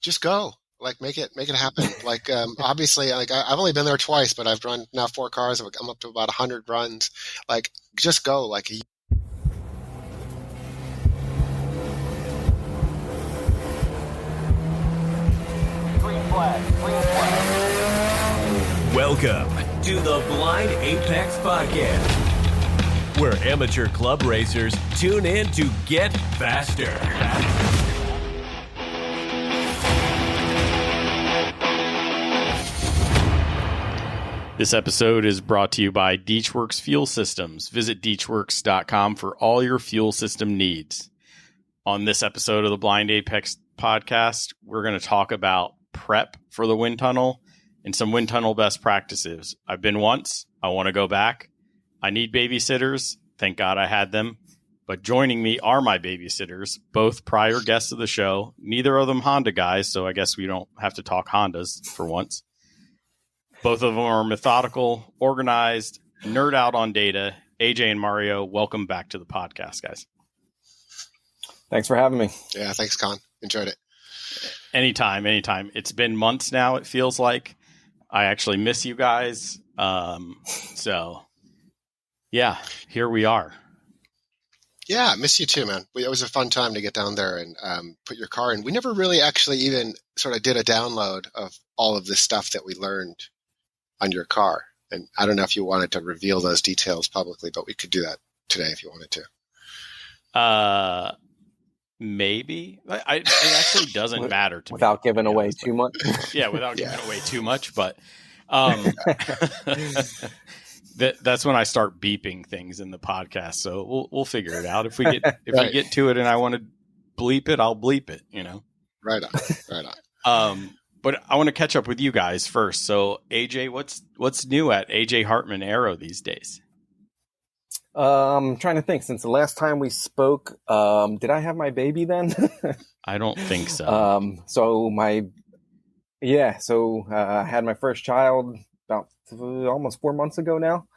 just go. Like make it happen. Like obviously, like I've only been there twice, but I've run now 4 cars. I'm up to about 100 runs. Like just go. Like Green flag. Welcome to the Blind Apex Podcast, where amateur club racers tune in to get faster. This episode is brought to you by Deechworks Fuel Systems. Visit deechworks.com for all your fuel system needs. On this episode of the Blind Apex Podcast, we're going to talk about prep for the wind tunnel and some wind tunnel best practices. I've been once. I want to go back. I need babysitters. Thank God I had them. But joining me are my babysitters, both prior guests of the show. Neither of them Honda guys, so I guess we don't have to talk Hondas for once. Both of them are methodical, organized, nerd out on data. AJ and Mario, welcome back to the podcast, guys. Thanks for having me. Yeah, thanks, Con. Enjoyed it. Anytime. It's been months now, it feels like. I actually miss you guys. So, yeah, here we are. Yeah, I miss you too, man. It was a fun time to get down there and put your car in. We never really actually even sort of did a download of all of this stuff that we learned on your car. And I don't know if you wanted to reveal those details publicly, but we could do that today if you wanted to. Maybe. It actually doesn't matter to without me. Giving away too much. Yeah, without giving away too much. But that's when I start beeping things in the podcast. So we'll figure it out. If we get we get to it and I want to bleep it, I'll bleep it, you know. Right on. But I want to catch up with you guys first. So AJ, what's new at AJ Hartman Aero these days? I'm trying to think. Since the last time we spoke, did I have my baby then? I don't think so. I had my first child about almost 4 months ago now.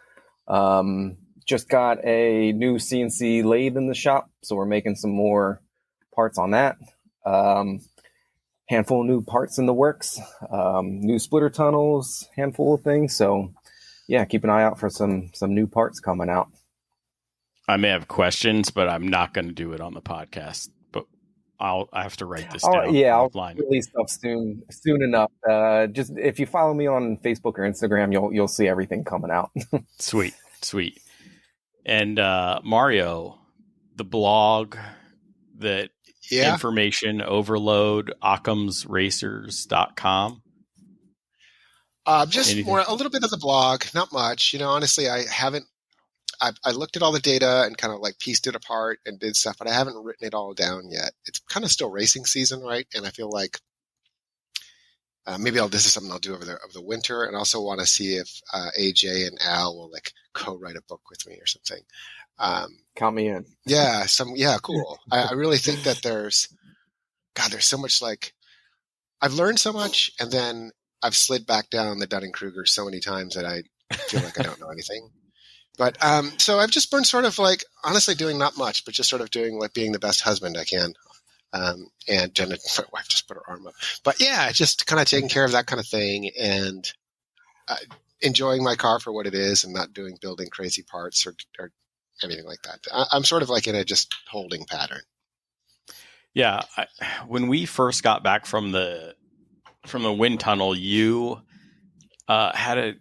Just got a new CNC lathe in the shop, so we're making some more parts on that. Handful of new parts in the works, new splitter tunnels, handful of things. So yeah, keep an eye out for some new parts coming out. I may have questions, but I'm not going to do it on the podcast. But I have to write this down. Yeah, I'll release stuff soon enough. Just if you follow me on Facebook or Instagram, you'll see everything coming out. Sweet. And Mario, the blog that information overload, occamsracers.com. Just more a little bit of the blog, not much. You know, honestly, I looked at all the data and kind of like pieced it apart and did stuff, but I haven't written it all down yet. It's kind of still racing season, right? And I feel like maybe this is something I'll do over the winter, and also want to see if AJ and Al will like co-write a book with me or something. Count me in. Yeah, cool. I really think that there's so much, like, I've learned so much, and then I've slid back down the Dunning-Kruger so many times that I feel like I don't know anything. But so I've just been sort of like honestly doing not much, but just sort of doing like being the best husband I can. And Jenna, my wife, just put her arm up. But yeah, just kind of taking care of that kind of thing and enjoying my car for what it is, and not building crazy parts or anything like that. I'm sort of like in a just holding pattern. Yeah, when we first got back from the wind tunnel, you had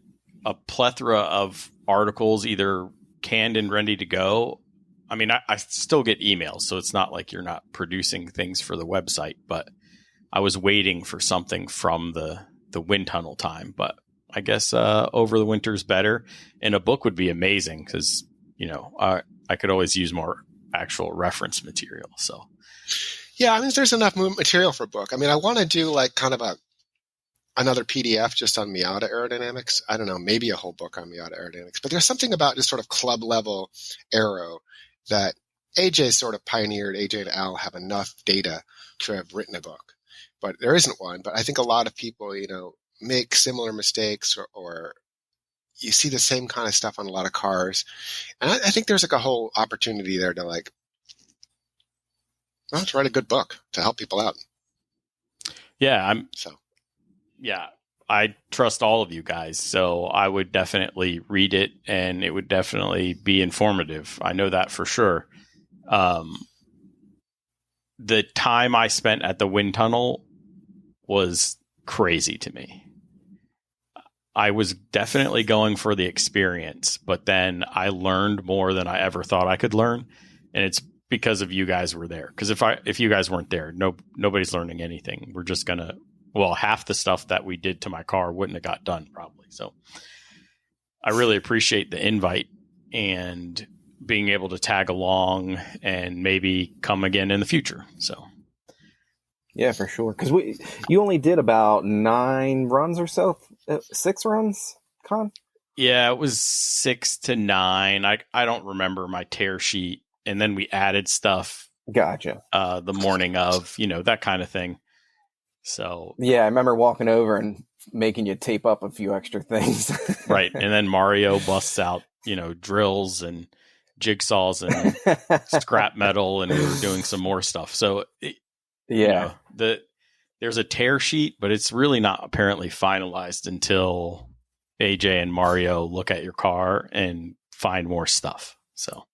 a plethora of articles either canned and ready to go. I mean, I still get emails, so it's not like you're not producing things for the website, but I was waiting for something from the wind tunnel time. But I guess over the winter's better, and a book would be amazing because, you know, I could always use more actual reference material. So yeah, I mean, there's enough material for a book. I mean, I want to do like kind of another PDF just on Miata aerodynamics. I don't know, maybe a whole book on Miata aerodynamics. But there's something about just sort of club level aero that AJ sort of pioneered. AJ and Al have enough data to have written a book, but there isn't one. But I think a lot of people, you know, make similar mistakes or you see the same kind of stuff on a lot of cars. And I think there's like a whole opportunity there to like, well, to write a good book to help people out. Yeah, So I trust all of you guys, so I would definitely read it, and it would definitely be informative. I know that for sure. The time I spent at the wind tunnel was crazy to me. I was definitely going for the experience, but then I learned more than I ever thought I could learn, and it's because of you guys were there. Because if you guys weren't there, nobody's learning anything. We're just gonna half the stuff that we did to my car wouldn't have got done probably. So I really appreciate the invite and being able to tag along and maybe come again in the future. So Yeah, for sure. Because you only did about 9 runs or so, 6 runs, Con? yeah, it was 6 to 9. I don't remember my tear sheet, and then we added stuff. Gotcha. The morning of, that kind of thing. So yeah, I remember walking over and making you tape up a few extra things. Right, and then Mario busts out, drills and jigsaws and scrap metal, and we were doing some more stuff. So yeah, there's a tear sheet, but it's really not apparently finalized until AJ and Mario look at your car and find more stuff. So,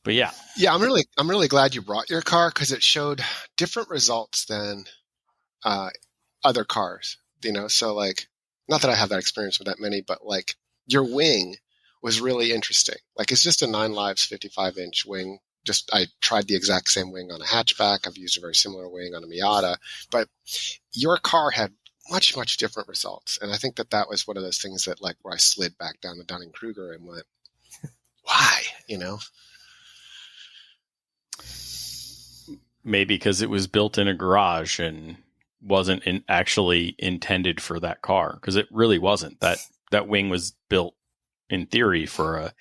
but yeah, I'm really glad you brought your car because it showed different results than other cars. So like, not that I have that experience with that many, but like your wing was really interesting. Like it's just a 9 lives 55-inch wing. I tried the exact same wing on a hatchback. I've used a very similar wing on a Miata, but your car had much, much different results. And I think that was one of those things that like where I slid back down the Dunning-Kruger and went, why, Maybe because it was built in a garage and wasn't actually intended for that car, because it really wasn't. That wing was built in theory for a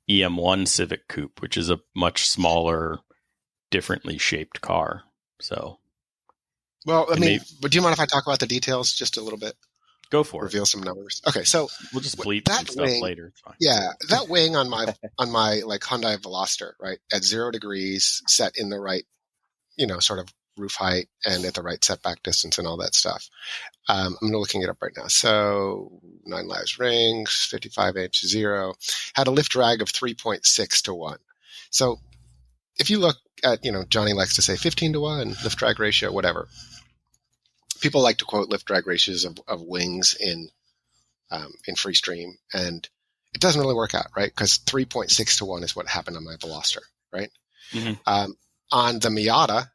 EM1 Civic Coupe, which is a much smaller, differently shaped car. So, well, but do you mind if I talk about the details just a little bit? Go for it. Reveal some numbers. Okay, so we'll just bleep that some stuff later. It's fine. Yeah, that wing on my like Hyundai Veloster, right at 0 degrees, set in the right, sort of roof height and at the right setback distance and all that stuff. I'm looking it up right now. So 9 lives rings, 55-inch 0, had a lift drag of 3.6 to 1. So if you look at, Johnny likes to say 15 to 1 lift drag ratio, whatever. People like to quote lift drag ratios of wings in Freestream, and it doesn't really work out, right? Because 3.6 to 1 is what happened on my Veloster, right? Mm-hmm. On the Miata,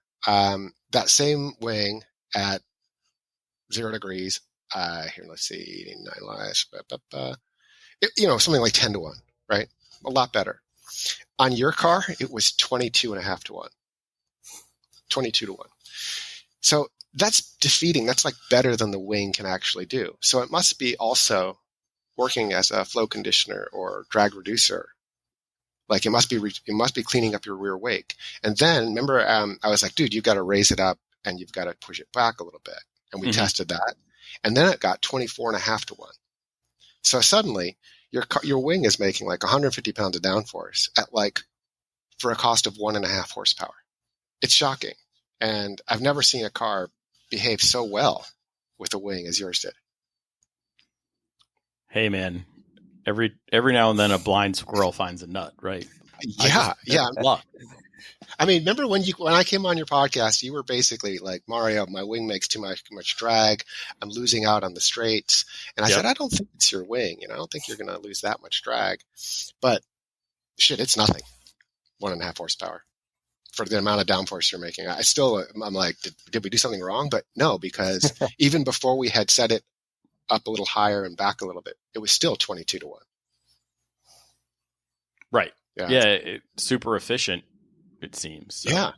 that same wing at 0 degrees, here, let's see, 9 lives, something like 10 to 1, right? A lot better. On your car, it was 22.5 to 1. 22 to 1. So that's defeating. That's like better than the wing can actually do. So it must be also working as a flow conditioner or drag reducer. Like it must be cleaning up your rear wake. And then remember, I was like, dude, you've got to raise it up and you've got to push it back a little bit. And we tested that. And then it got 24.5 to 1. So suddenly your wing is making like 150 pounds of downforce at like, for a cost of 1.5 horsepower. It's shocking. And I've never seen a car behave so well with a wing as yours did. Hey man, every now and then a blind squirrel finds a nut, right? Yeah. Luck. I mean, remember when I came on your podcast, you were basically like, Mario, my wing makes too much drag. I'm losing out on the straights. And I said, I don't think it's your wing. I don't think you're going to lose that much drag. But shit, it's nothing. 1.5 horsepower for the amount of downforce you're making. I'm like, did we do something wrong? But no, because even before we had set it up a little higher and back a little bit, it was still 22 to 1. Right. Yeah. Super efficient, it seems. So. Yeah.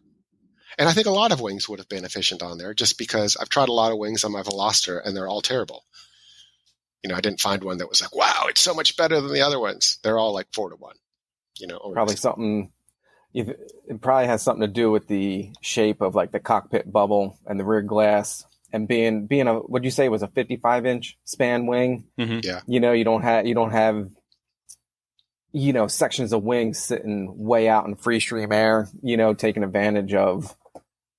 And I think a lot of wings would have been efficient on there just because I've tried a lot of wings on my Veloster and they're all terrible. I didn't find one that was like, wow, it's so much better than the other ones. They're all like 4 to 1. Probably something. It probably has something to do with the shape of like the cockpit bubble and the rear glass, and being a, what'd you say was a 55-inch span wing? Mm-hmm. Yeah. You don't have sections of wings sitting way out in free stream air, taking advantage of,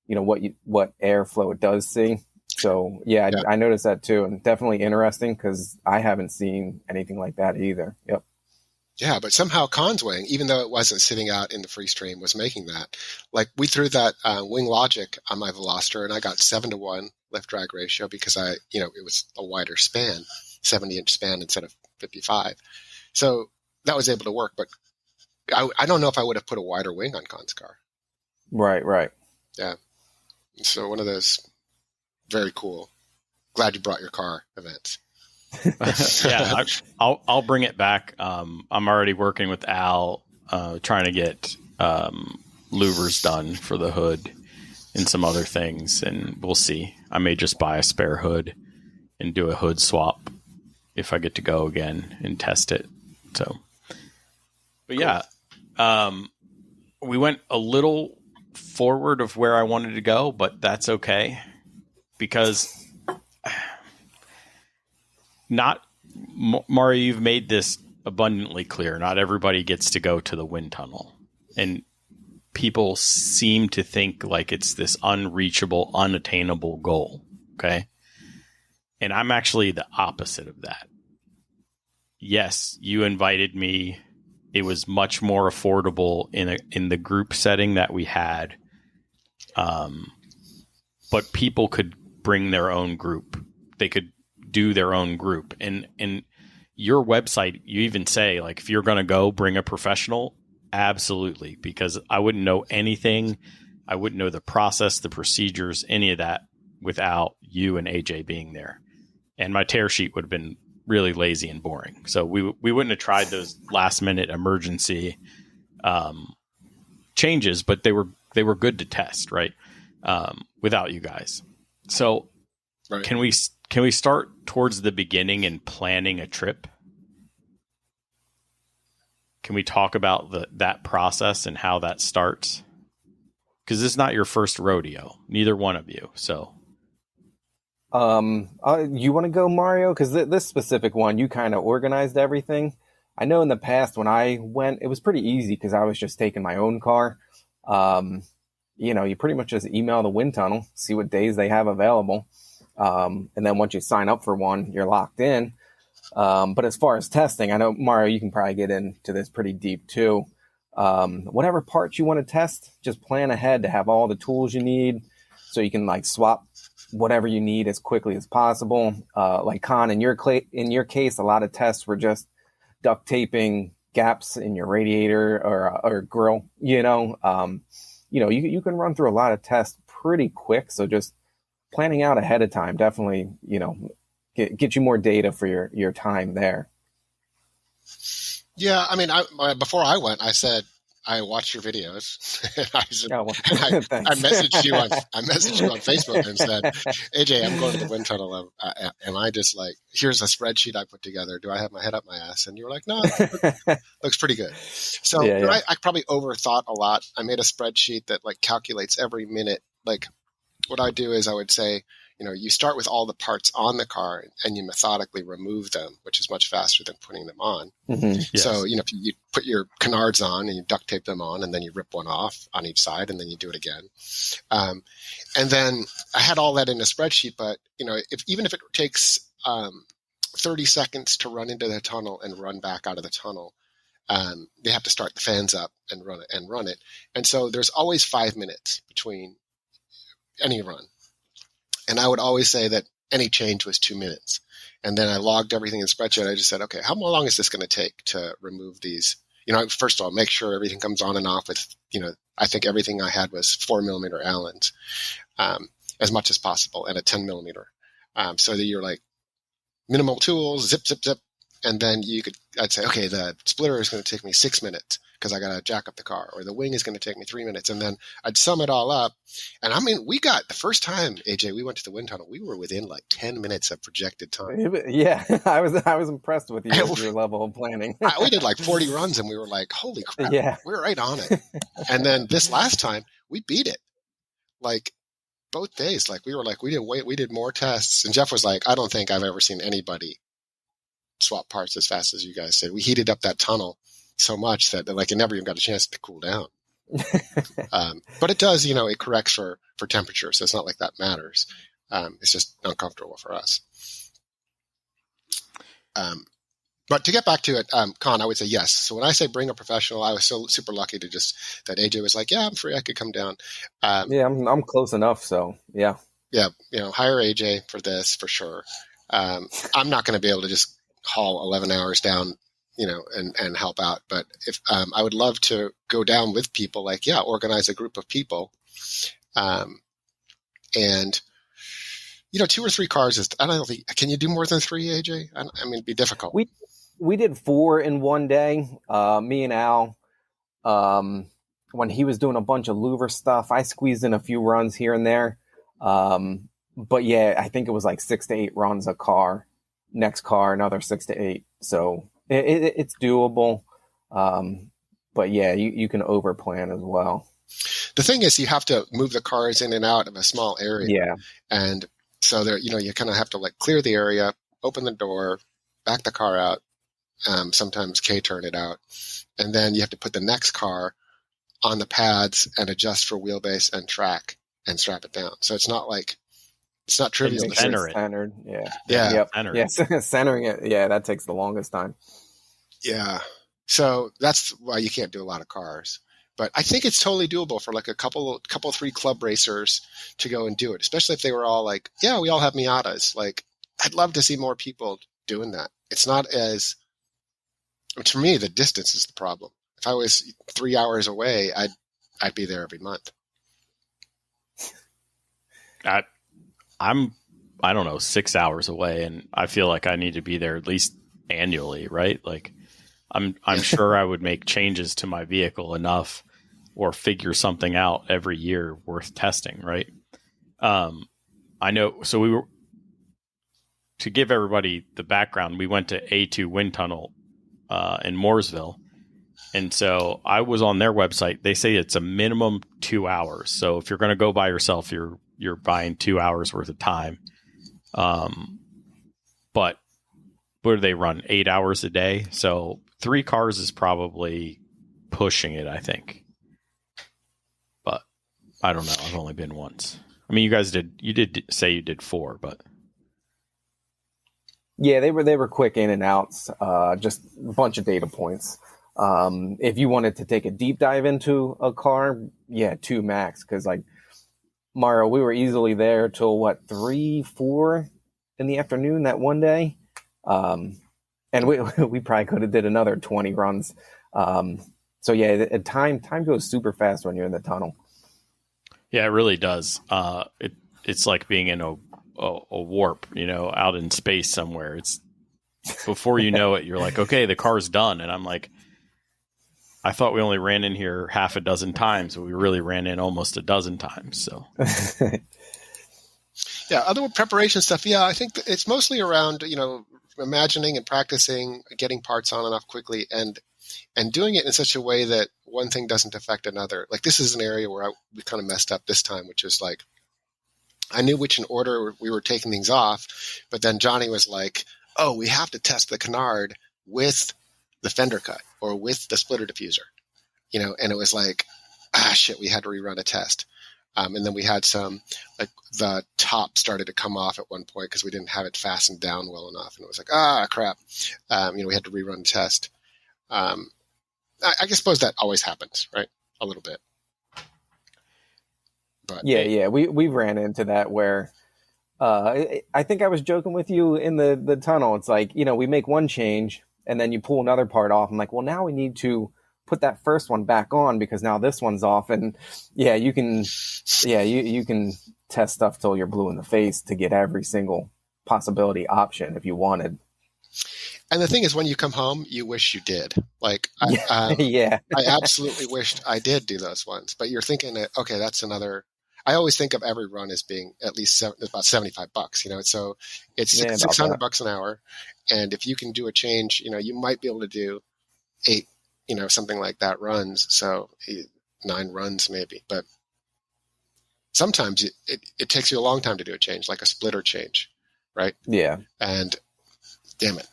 what airflow it does see. So yeah, Yeah. I noticed that too, and definitely interesting because I haven't seen anything like that either. Yep. Yeah, but somehow Con's wing, even though it wasn't sitting out in the free stream, was making that. Like we threw that wing logic on my Veloster, and I got 7-to-1 lift drag ratio because it was a wider span, 70-inch span instead of 55. So that was able to work. But I don't know if I would have put a wider wing on Con's car. Right. Yeah. So one of those very cool. Glad you brought your car events. Yeah, I'll bring it back. I'm already working with Al, trying to get louvers done for the hood and some other things, and we'll see. I may just buy a spare hood and do a hood swap if I get to go again and test it. So, but cool. Yeah, we went a little forward of where I wanted to go, but that's okay because. Mario, you've made this abundantly clear. Not everybody gets to go to the wind tunnel. And people seem to think like it's this unreachable, unattainable goal. Okay. And I'm actually the opposite of that. Yes, you invited me. It was much more affordable in the group setting that we had. But people could bring their own group. They could do their own group, and your website, you even say like, if you're going to go, bring a professional. Absolutely, because I wouldn't know anything. I wouldn't know the process, the procedures, any of that without you and AJ being there. And my tear sheet would have been really lazy and boring. So we wouldn't have tried those last minute emergency changes, but they were good to test, right? Without you guys. So right. Can we start towards the beginning in planning a trip? Can we talk about that process and how that starts? Because this is not your first rodeo, neither one of you. So, you want to go, Mario? Because this specific one, you kind of organized everything. I know in the past when I went, it was pretty easy because I was just taking my own car. You pretty much just email the wind tunnel, see what days they have available. And then once you sign up for one, you're locked in. But as far as testing, I know, Mario, you can probably get into this pretty deep too. Whatever parts you want to test, just plan ahead to have all the tools you need so you can like swap whatever you need as quickly as possible. Like Con, in your case, a lot of tests were just duct taping gaps in your radiator or grill, you can run through a lot of tests pretty quick. So just planning out ahead of time definitely, get you more data for your time there. Yeah, I mean, before I went, I said I watched your videos. I messaged you on Facebook and said, AJ, I'm going to the wind tunnel. Am I just like, here's a spreadsheet I put together. Do I have my head up my ass? And you were like, no, looks pretty good. So I probably overthought a lot. I made a spreadsheet that like calculates every minute. Like what I do is I would say, you start with all the parts on the car and you methodically remove them, which is much faster than putting them on. Mm-hmm. Yes. So, if you put your canards on and you duct tape them on and then you rip one off on each side and then you do it again. And then I had all that in a spreadsheet, but, even if it takes 30 seconds to run into the tunnel and run back out of the tunnel, they have to start the fans up and run it. And so there's always 5 minutes between any run. And I would always say that any change was 2 minutes. And then I logged everything in the spreadsheet. I just said, okay, how long is this going to take to remove these? First of all, make sure everything comes on and off with, I think everything I had was 4mm Allens, as much as possible, and a 10mm. So that you're like minimal tools, zip, zip, zip. And then I'd say, okay, the splitter is going to take me 6 minutes because I got to jack up the car, or the wing is going to take me 3 minutes. And then I'd sum it all up. And I mean, we got the first time, AJ, we went to the wind tunnel, we were within like 10 minutes of projected time. Yeah. I was impressed with your level of planning. We did like 40 runs and we were like, holy crap, we were right on it. And then this last time we beat it. Like both days, like we were like, we did more tests. And Jeff was like, I don't think I've ever seen anybody swap parts as fast as you guys did. We heated up that tunnel so much that like it never even got a chance to cool down. But it does, it corrects for temperature. So it's not like that matters. It's just uncomfortable for us. But to get back to it, Con, I would say yes. So when I say bring a professional, I was so super lucky that AJ was like, yeah, I'm free. I could come down. Yeah, I'm close enough. So yeah. Yeah. Hire AJ for this for sure. I'm not going to be able to just haul 11 hours down, and help out. But if I would love to go down with people, organize a group of people. And 2 or 3 cars is, I don't know, can you do more than 3, AJ? I mean, it'd be difficult. We did 4 in one day. Me and Al, when he was doing a bunch of louver stuff, I squeezed in a few runs here and there. But yeah, I think it was like 6 to 8 runs a car. Next car, another 6 to 8. So it's doable. But yeah, you can over plan as well. The thing is, you have to move the cars in and out of a small area. Yeah. And so there, you kind of have to clear the area, open the door, back the car out. Sometimes K-turn it out. And then you have to put the next car on the pads and adjust for wheelbase and track and strap it down. So it's not trivial. And center it. Centered. Yeah. Yeah. Yep. Center it. Yeah. Centering it. Yeah. That takes the longest time. Yeah. So that's why you can't do a lot of cars. But I think it's totally doable for a couple 3 club racers to go and do it, especially if they were all like, yeah, we all have Miatas. I'd love to see more people doing that. It's not as, to me, the distance is the problem. If I was 3 hours away, I'd be there every month. I'm, I don't know, 6 hours away, and I feel like I need to be there at least annually, right? I'm sure I would make changes to my vehicle enough or figure something out every year worth testing, right? I know. So to give everybody the background, we went to A2 Wind Tunnel in Mooresville. And so I was on their website. They say it's a minimum 2 hours. So if you're going to go by yourself, you're buying 2 hours worth of time. But what do they run? 8 hours a day? So 3 cars is probably pushing it, I think. But I don't know. I've only been once. I mean, you did say you did 4, but yeah, they were quick in and outs, just a bunch of data points. If you wanted to take a deep dive into a car, yeah, 2 max. Because Mario, we were easily there till 3, 4 in the afternoon that one day, and we probably could have did another 20 runs. So yeah, time goes super fast when you're in the tunnel. yeah, it really does. It's like being in a warp, out in space somewhere. It's before you know it, you're like, okay, the car's done, and I'm like, I thought we only ran in here half a dozen times, but we really ran in almost a dozen times. So, yeah, other preparation stuff. Yeah, I think it's mostly around imagining and practicing getting parts on and off quickly, and doing it in such a way that one thing doesn't affect another. This is an area where we kind of messed up this time, which is I knew which in order we were taking things off, but then Johnny was like, "Oh, we have to test the canard with the fender cut or with the splitter diffuser," and it was shit, we had to rerun a test. And then we had some, the top started to come off at one point because we didn't have it fastened down well enough. And it was crap. We had to rerun the test. I suppose that always happens, right? A little bit. But yeah, we ran into that where I think I was joking with you in the tunnel. It's we make one change and then you pull another part off. I'm like, well, now we need to put that first one back on because now this one's off. And yeah, you can test stuff till you're blue in the face to get every single possibility option if you wanted. And the thing is, when you come home, you wish you did. Yeah. I absolutely wished I did do those ones. But you're thinking that, okay, that's another. I always think of every run as being at least about $75. So it's $600 an hour, and if you can do a change, you might be able to do 8, something like that runs. So 9 runs maybe, but sometimes it takes you a long time to do a change, like a splitter change, right? Yeah. And damn it,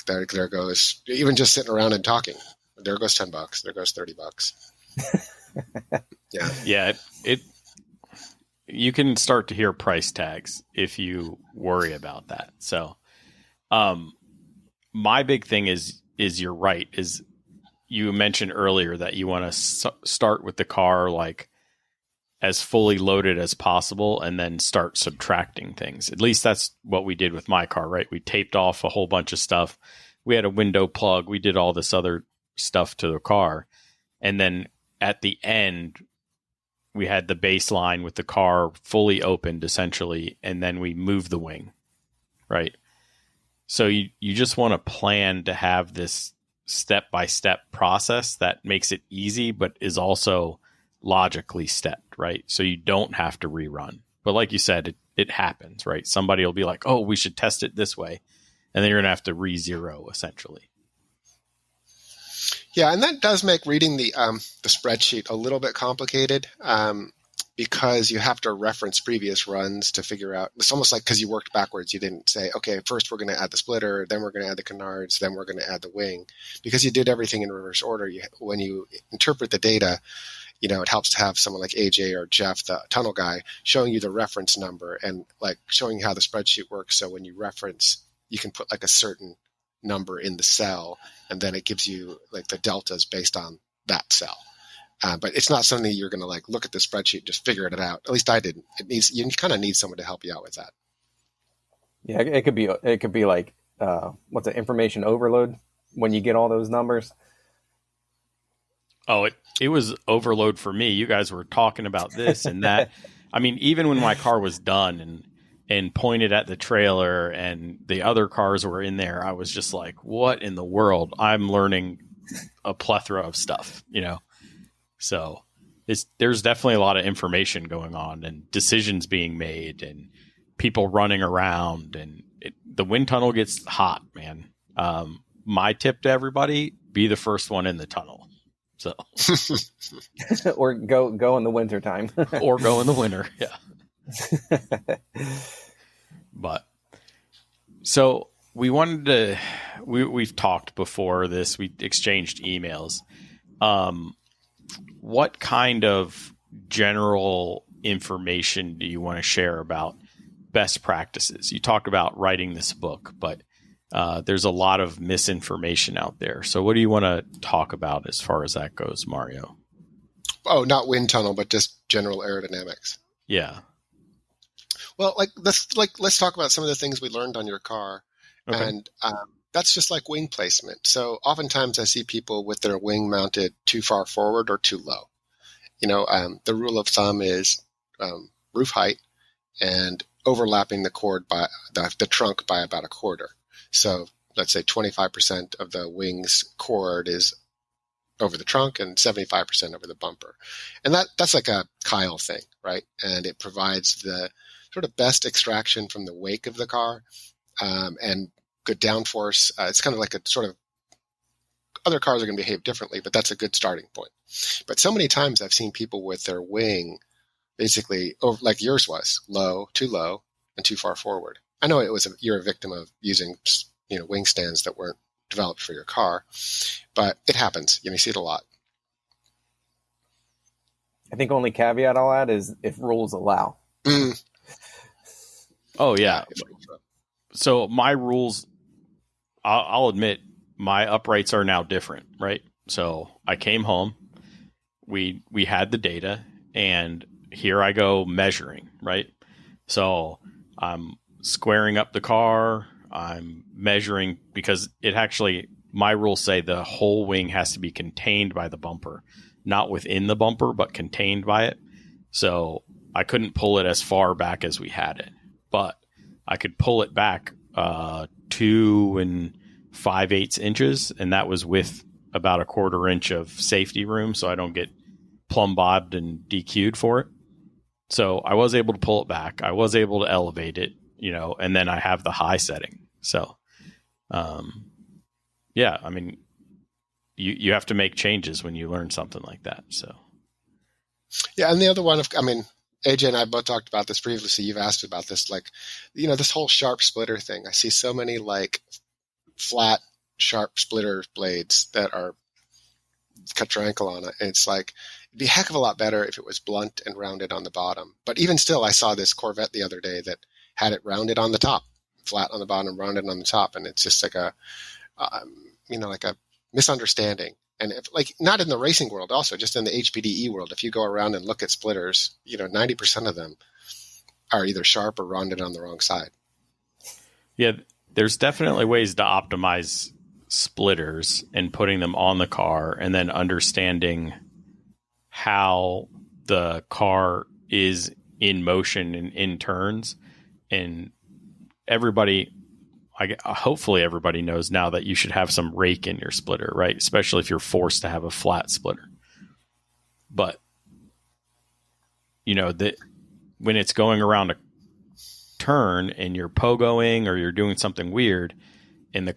there goes, even just sitting around and talking, there goes $10, there goes $30. Yeah. Yeah, it you can start to hear price tags if you worry about that. So, my big thing is you're right. Is you mentioned earlier that you want to start with the car like as fully loaded as possible and then start subtracting things. At least that's what we did with my car, right? We taped off a whole bunch of stuff. We had a window plug. We did all this other stuff to the car. And then at the end, we had the baseline with the car fully opened essentially. And then we moved the wing, right? So you just want to plan to have this step-by-step process that makes it easy, but is also logically stepped, right? So you don't have to rerun. But like you said, it happens, right? Somebody will be like, oh, we should test it this way. And then you're going to have to re-zero essentially. Yeah, and that does make reading the spreadsheet a little bit complicated because you have to reference previous runs to figure out. It's almost like because you worked backwards. You didn't say, okay, first we're going to add the splitter, then we're going to add the canards, then we're going to add the wing. Because you did everything in reverse order, when you interpret the data, it helps to have someone like AJ or Jeff, the tunnel guy, showing you the reference number and like showing you how the spreadsheet works. So when you reference, you can put like a certain number in the cell, and then it gives you like the deltas based on that cell. But it's not something you're going to like look at the spreadsheet and just figure it out. At least I didn't. You kind of need someone to help you out with that. Yeah, it could be like what's it, information overload when you get all those numbers. Oh, it was overload for me. You guys were talking about this and that. I mean, even when my car was done and pointed at the trailer and the other cars were in there, I was just like, what in the world? I'm learning a plethora of stuff, So there's definitely a lot of information going on and decisions being made and people running around, and the wind tunnel gets hot, man. My tip to everybody, be the first one in the tunnel. So, or go in the winter time, or go in the winter. Yeah. But so we wanted to, we've talked before this, we exchanged emails. What kind of general information do you want to share about best practices? You talked about writing this book, but there's a lot of misinformation out there. So what do you want to talk about as far as that goes, Mario? Oh, not wind tunnel, but just general aerodynamics. Yeah. Well, let's talk about some of the things we learned on your car. Okay. And that's just like wing placement. So oftentimes I see people with their wing mounted too far forward or too low. The rule of thumb is roof height and overlapping the cord by the trunk by about a quarter. So let's say 25% of the wing's cord is over the trunk and 75% over the bumper. And that's like a Kyle thing, right? And it provides the sort of best extraction from the wake of the car and good downforce. It's kind of like a sort of, other cars are going to behave differently, but that's a good starting point. But so many times I've seen people with their wing basically, like yours was, too low, and too far forward. I know you're a victim of using wing stands that weren't developed for your car, but it happens. You see it a lot. I think only caveat I'll add is if rules allow. Mm. Oh yeah. So my rules, I'll admit, my uprights are now different, right? So I came home, we had the data, and here I go measuring, right? So I'm squaring up the car, I'm measuring, because my rules say the whole wing has to be contained by the bumper, not within the bumper, but contained by it. So I couldn't pull it as far back as we had it, but I could pull it back 2 5/8 inches, and that was with about a 1/4 inch of safety room, so I don't get plumb bobbed and DQ'd for it. So I was able to pull it back. I was able to elevate it, and then I have the high setting. So, yeah, I mean, you have to make changes when you learn something like that. So, yeah, and the other one, AJ and I both talked about this previously. You've asked about this, this whole sharp splitter thing. I see so many flat, sharp splitter blades that are cut your ankle on it. And it's like, It'd be a heck of a lot better if it was blunt and rounded on the bottom. But even still, I saw this Corvette the other day that had it rounded on the top, flat on the bottom, rounded on the top, and it's just like a, like a misunderstanding. And if, like, not in the racing world, also just in the HPDE world, if you go around and look at splitters, 90% of them are either sharp or rounded on the wrong side. Yeah, there's definitely ways to optimize splitters and putting them on the car, and then understanding how the car is in motion and in turns. And hopefully everybody knows now that you should have some rake in your splitter, right? Especially if you're forced to have a flat splitter. But when it's going around a turn and you're pogoing or you're doing something weird, and the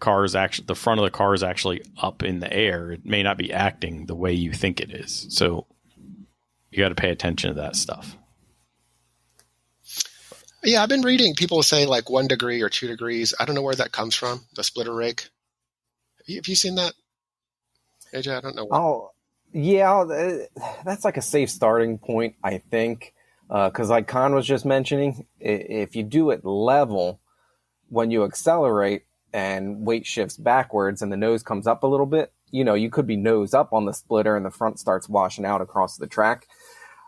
front of the car is actually up in the air, it may not be acting the way you think it is. So you got to pay attention to that stuff. Yeah, I've been reading people say like 1 degree or 2 degrees. I don't know where that comes from, the splitter rake. Have you seen that, AJ? I don't know. Oh, yeah, that's like a safe starting point, I think. Because like Con was just mentioning, if you do it level, when you accelerate and weight shifts backwards and the nose comes up a little bit, you could be nose up on the splitter and the front starts washing out across the track.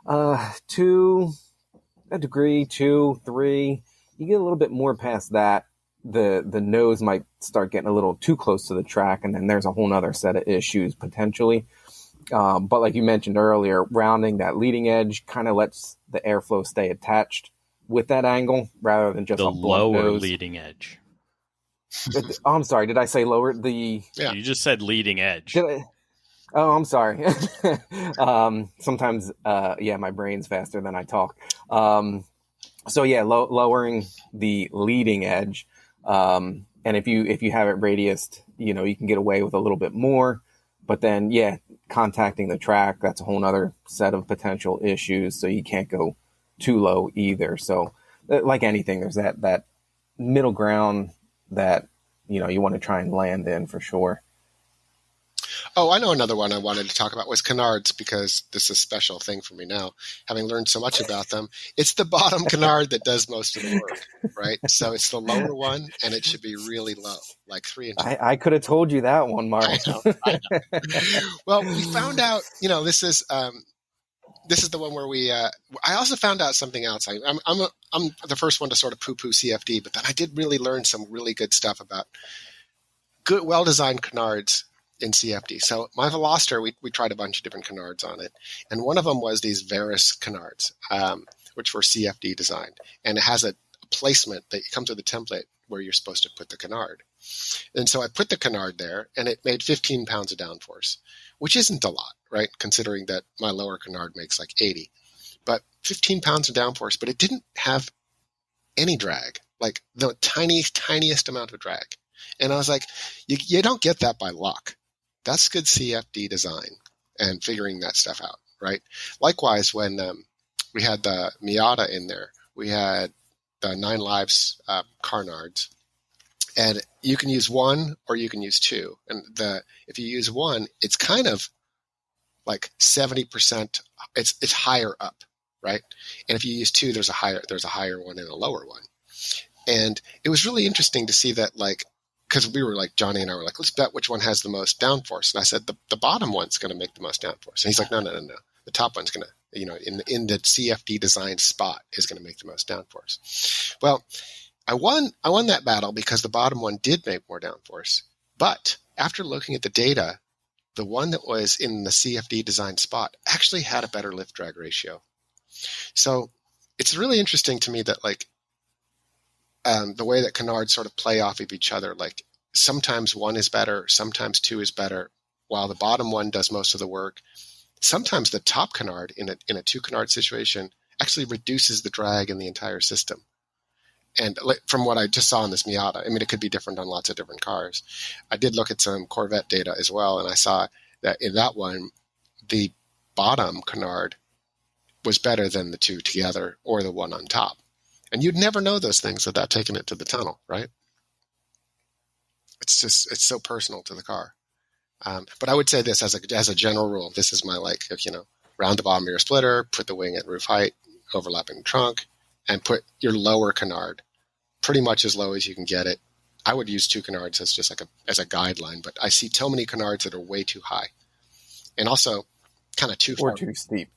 2 a degree, 2, 3, you get a little bit more past that, the nose might start getting a little too close to the track, and then there's a whole nother set of issues potentially. But like you mentioned earlier, rounding that leading edge kind of lets the airflow stay attached with that angle rather than just the a blunt lower nose. Leading edge. Oh, I'm sorry. Did I say lower? You just said leading edge. Oh, I'm sorry. Sometimes, my brain's faster than I talk. Lowering the leading edge. And if you have it radiused, you can get away with a little bit more. But then, contacting the track, that's a whole nother set of potential issues. So you can't go too low either. So like anything, there's that middle ground that, you want to try and land in for sure. Oh, I know another one I wanted to talk about was canards, because this is a special thing for me now, having learned so much about them. It's the bottom canard that does most of the work, right? So it's the lower one, and it should be really low, like 3 inches. I could have told you that one, Mark. I know. Well, we found out, this is the one where we. I also found out something else. I'm the first one to sort of poo-poo CFD, but then I did really learn some really good stuff about good, well-designed canards in CFD. So my Veloster, we tried a bunch of different canards on it, and one of them was these Varus canards, which were CFD designed, and it has a placement that comes with a template where you're supposed to put the canard. And so I put the canard there, and it made 15 pounds of downforce, which isn't a lot, right? Considering that my lower canard makes like 80, but 15 pounds of downforce, but it didn't have any drag, like the tiniest amount of drag. And I was like, you don't get that by luck. That's good CFD design and figuring that stuff out, right? Likewise, when we had the Miata in there, we had the 9 Lives Carnards, and you can use 1 or you can use 2. And if you use 1, it's kind of like 70%. It's higher up, right? And if you use 2, there's a higher one and a lower one. And it was really interesting to see that, like, because we were like, Johnny and I were like, let's bet which one has the most downforce. And I said, the bottom one's going to make the most downforce. And he's like, no. The top one's going to, in the CFD design spot is going to make the most downforce. Well, I won that battle because the bottom one did make more downforce. But after looking at the data, the one that was in the CFD design spot actually had a better lift drag ratio. So it's really interesting to me that, like, the way that canards sort of play off of each other, like sometimes 1 is better, sometimes 2 is better, while the bottom one does most of the work. Sometimes the top canard in a 2 canard situation actually reduces the drag in the entire system. And from what I just saw in this Miata, I mean, it could be different on lots of different cars. I did look at some Corvette data as well, and I saw that in that one, the bottom canard was better than the 2 together or the one on top. And you'd never know those things without taking it to the tunnel, right? It's so personal to the car. But I would say this as a general rule. This is my round the bottom of your splitter, put the wing at roof height, overlapping the trunk, and put your lower canard pretty much as low as you can get it. I would use 2 canards as just like as a guideline, but I see so many canards that are way too high, and also kind of too far, too steep,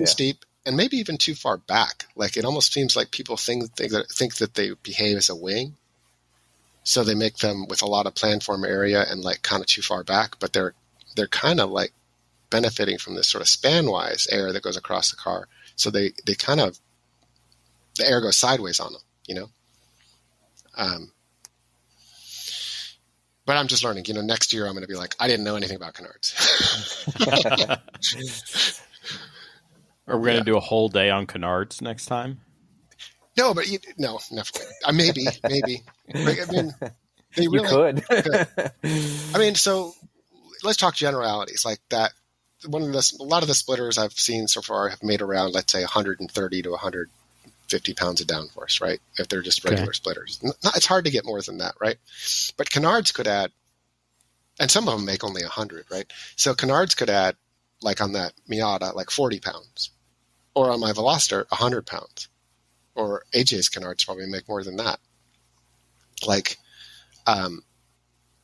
steep, and maybe even too far back. Like it almost seems like people think that they behave as a wing, so they make them with a lot of planform area and like kind of too far back, but they're kind of like benefiting from this sort of span-wise air that goes across the car. So they kind of, the air goes sideways on them, you know? But I'm just learning, next year I'm going to be like, I didn't know anything about canards. Are we going to do a whole day on canards next time? No, but no. Maybe. I mean, they You really could. I mean, so let's talk generalities like that. A lot of the splitters I've seen so far have made around, let's say, 130 to 150 pounds of downforce, right? If they're just regular splitters. It's hard to get more than that, right? But canards could add, and some of them make only 100, right? So canards could add, like on that Miata, like 40 pounds. Or on my Veloster, 100 pounds. Or AJ's canards probably make more than that. Like,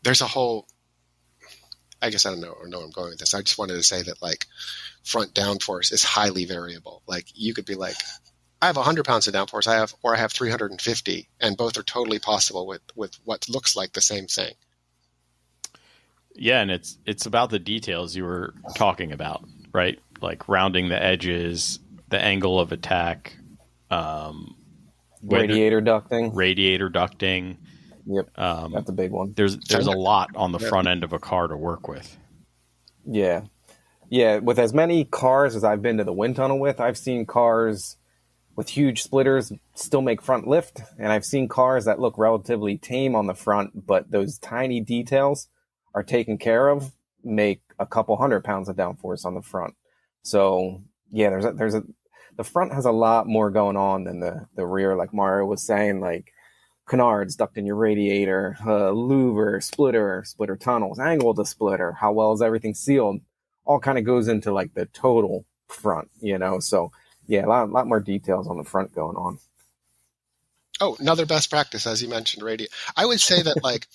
there's a whole, I guess I don't know where I'm going with this. I just wanted to say that like front downforce is highly variable. Like you could be like, I have 100 pounds of downforce, I have 350, and both are totally possible with what looks like the same thing. Yeah, and it's about the details you were talking about, right? Like rounding the edges, the angle of attack, Radiator ducting. Yep, that's a big one. There's a lot on the front end of a car to work with. Yeah. With as many cars as I've been to the wind tunnel with, I've seen cars with huge splitters still make front lift, and I've seen cars that look relatively tame on the front, but those tiny details are taken care of, make a couple 100 pounds of downforce on the front. So yeah, the front has a lot more going on than the rear, like Mario was saying, like canards, duct in your radiator, louver, splitter tunnels, angle of the splitter, how well is everything sealed, all kind of goes into like the total front, so yeah, a lot more details on the front going on. Oh, another best practice, as you mentioned, I would say that like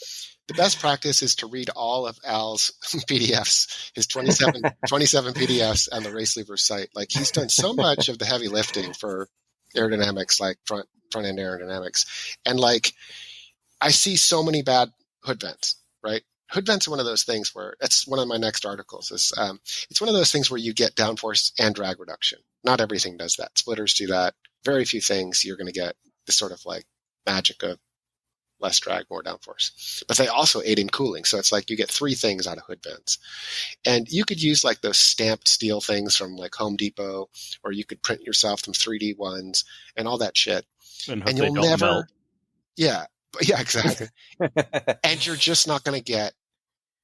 the best practice is to read all of Al's PDFs, his 27 PDFs on the Race Lever site. Like he's done so much of the heavy lifting for aerodynamics, like front end aerodynamics. And like, I see so many bad hood vents, right? Hood vents are one of those things where it's one of my next articles is, it's one of those things where you get downforce and drag reduction. Not everything does that. Splitters do that. Very few things you're going to get this sort of like magic of less drag, more downforce. But they also aid in cooling. So it's like you get 3 things out of hood vents. And you could use like those stamped steel things from like Home Depot, or you could print yourself some 3D ones and all that shit. And you'll never melt. Yeah, exactly. And you're just not going to get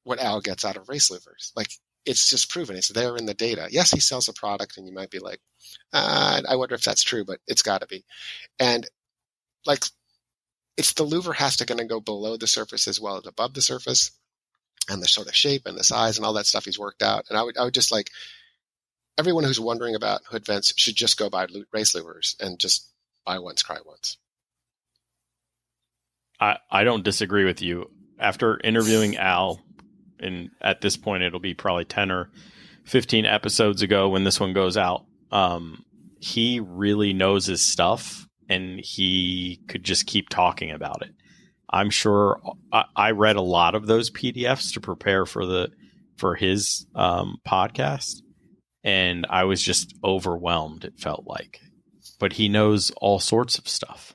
what Al gets out of race levers. Like it's just proven. It's there in the data. Yes, he sells a product and you might be like, I wonder if that's true, but it's got to be. And like, it's the louver has to going to go below the surface as well as above the surface, and the sort of shape and the size and all that stuff he's worked out. And I would just like everyone who's wondering about hood vents should just go buy race louvers and just buy once, cry once. I don't disagree with you. After interviewing Al, and at this point it'll be probably 10 or 15 episodes ago when this one goes out, he really knows his stuff. And he could just keep talking about it. I'm sure I read a lot of those PDFs to prepare for his podcast, and I was just overwhelmed. It felt like, but he knows all sorts of stuff,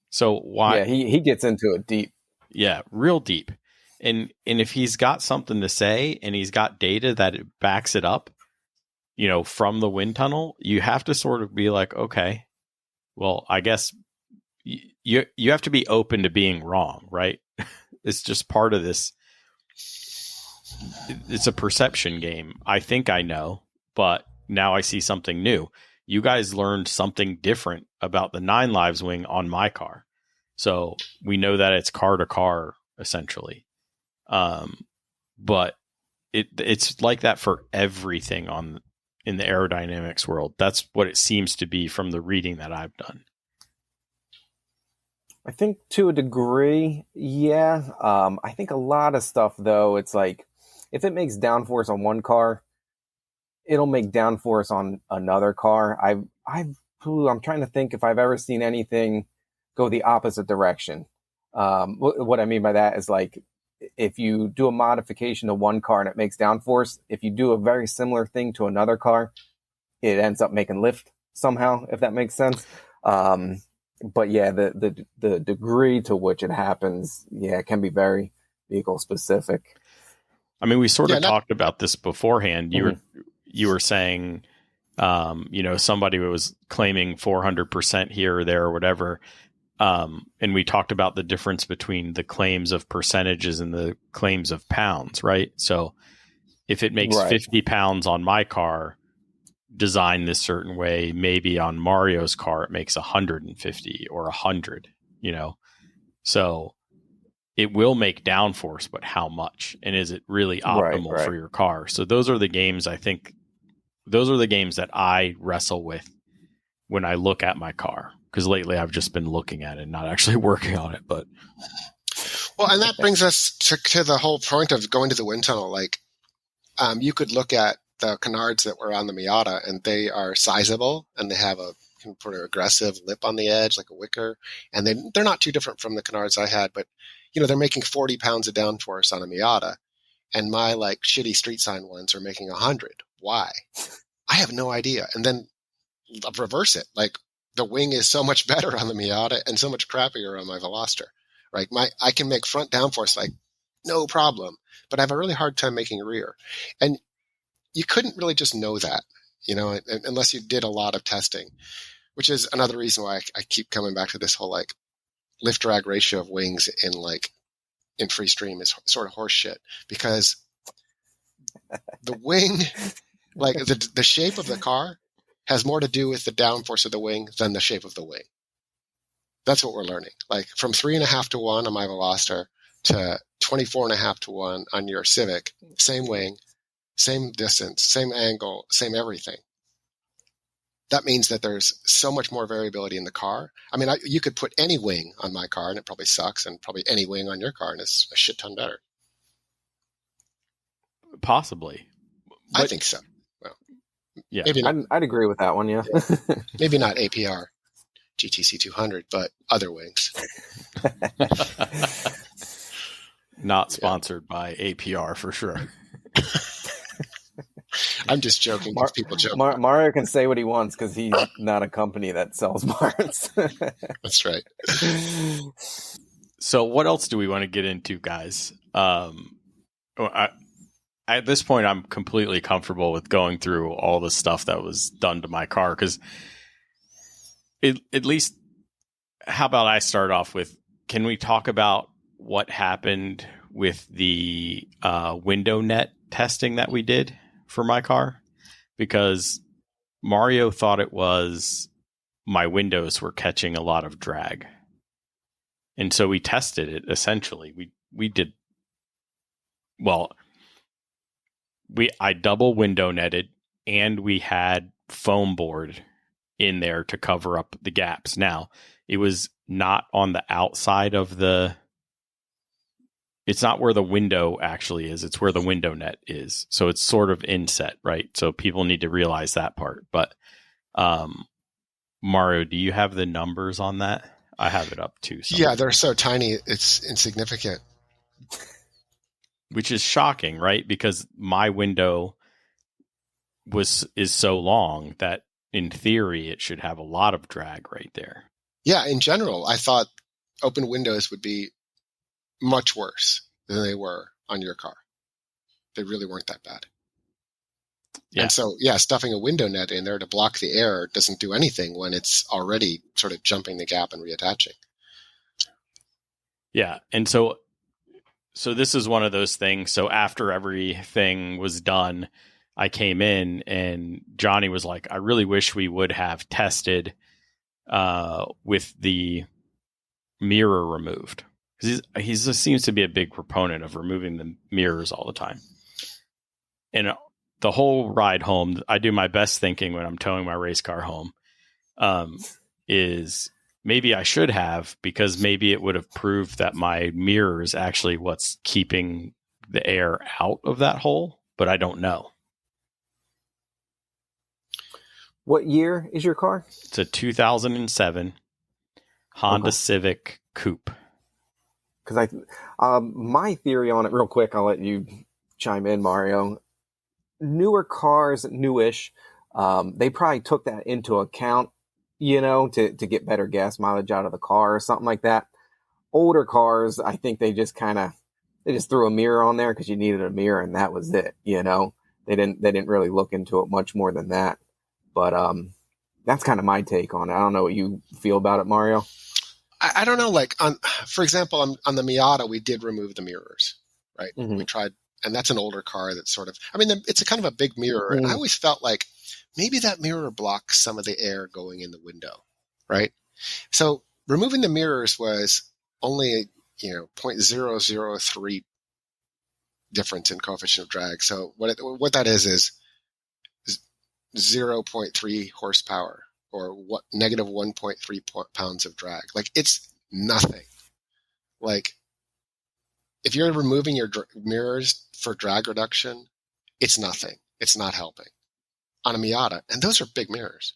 So why? Yeah, he gets into it deep. Yeah, real deep. And if he's got something to say and he's got data that it backs it up, from the wind tunnel, you have to sort of be like, okay. Well, I guess you have to be open to being wrong, right? It's just part of this. It's a perception game. I think I know, but now I see something new. You guys learned something different about the 9 Lives wing on my car. So we know that it's car to car, essentially. But it's like that for everything in the aerodynamics world. That's what it seems to be from the reading that I've done. I think to a degree, yeah. I think a lot of stuff, though, it's like if it makes downforce on one car, it'll make downforce on another car. I'm trying to think if I've ever seen anything go the opposite direction. What I mean by that is like if you do a modification to one car and it makes downforce, if you do a very similar thing to another car, it ends up making lift somehow, if that makes sense. But yeah, the degree to which it happens, yeah, it can be very vehicle specific. I mean, we sort of talked about this beforehand. You were saying, somebody was claiming 400% here or there or whatever. And we talked about the difference between the claims of percentages and the claims of pounds, right? So if it makes 50 pounds on my car, designed this certain way, maybe on Mario's car, it makes 150 or 100, So it will make downforce, but how much? And is it really optimal for your car? So those are the games, I think, those are the games that I wrestle with when I look at my car. Because lately I've just been looking at it, not actually working on it. But well, and that brings us to the whole point of going to the wind tunnel. Like, you could look at the canards that were on the Miata, and they are sizable, and they have a sort of aggressive lip on the edge, like a wicker, and they're not too different from the canards I had. But they're making 40 pounds of downforce on a Miata, and my like shitty street sign ones are making 100. Why? I have no idea. And then reverse it, like. The wing is so much better on the Miata and so much crappier on my Veloster, right? I can make front downforce like no problem, but I have a really hard time making rear. And you couldn't really just know that, unless you did a lot of testing, which is another reason why I keep coming back to this whole like lift drag ratio of wings in free stream is sort of horse shit, because the wing, like the shape of the car has more to do with the downforce of the wing than the shape of the wing. That's what we're learning. Like from 3.5 to 1 on my Veloster to 24.5 to 1 on your Civic, same wing, same distance, same angle, same everything. That means that there's so much more variability in the car. I mean, you could put any wing on my car and it probably sucks, and probably any wing on your car and it's a shit ton better. Possibly. I think so. Yeah, maybe I'd agree with that one. Yeah, maybe not APR GTC 200, but other wings. Not sponsored by APR for sure. I'm just joking. People joke. Mario can say what he wants because he's not a company that sells parts. That's right. So, what else do we want to get into, guys? At this point, I'm completely comfortable with going through all the stuff that was done to my car, because at least, how about I start off with, can we talk about what happened with the window net testing that we did for my car? Because Mario thought it was my windows were catching a lot of drag. And so we tested it, essentially. We did, well... I double window netted, and we had foam board in there to cover up the gaps. Now, it was not on the outside of it's not where the window actually is. It's where the window net is. So it's sort of inset, right? So people need to realize that part. But Mario, do you have the numbers on that? I have it up too. Somewhere. Yeah, they're so tiny, it's insignificant. Which is shocking, right? Because my window is so long that in theory it should have a lot of drag right there. Yeah, in general, I thought open windows would be much worse than they were on your car. They really weren't that bad. Yeah. And so, stuffing a window net in there to block the air doesn't do anything when it's already sort of jumping the gap and reattaching. Yeah, and so this is one of those things. So after everything was done, I came in and Johnny was like, I really wish we would have tested with the mirror removed. Because he seems to be a big proponent of removing the mirrors all the time. and the whole ride home, I do my best thinking when I'm towing my race car home, is maybe I should have, because maybe it would have proved that my mirror is actually what's keeping the air out of that hole, but I don't know. What year is your car? It's a 2007 Honda Okay. Civic Coupe. Because my theory on it, real quick, I'll let you chime in, Mario. Newer cars, newish, they probably took that into account, to get better gas mileage out of the car or something like that. Older cars, I think they just threw a mirror on there because you needed a mirror, and that was it. They didn't really look into it much more than that. But that's kind of my take on it. I don't know what you feel about it, Mario. I don't know. Like for example, on the Miata, we did remove the mirrors, right? Mm-hmm. We tried, and that's an older car that's sort of. I mean, it's a kind of a big mirror, and I always felt like maybe that mirror blocks some of the air going in the window, right? So removing the mirrors was only 0.003 difference in coefficient of drag. So what that is 0.3 horsepower, or negative 1.3 pounds of drag. Like, it's nothing. Like, if you're removing your mirrors for drag reduction, it's nothing. It's not helping on a Miata, and those are big mirrors.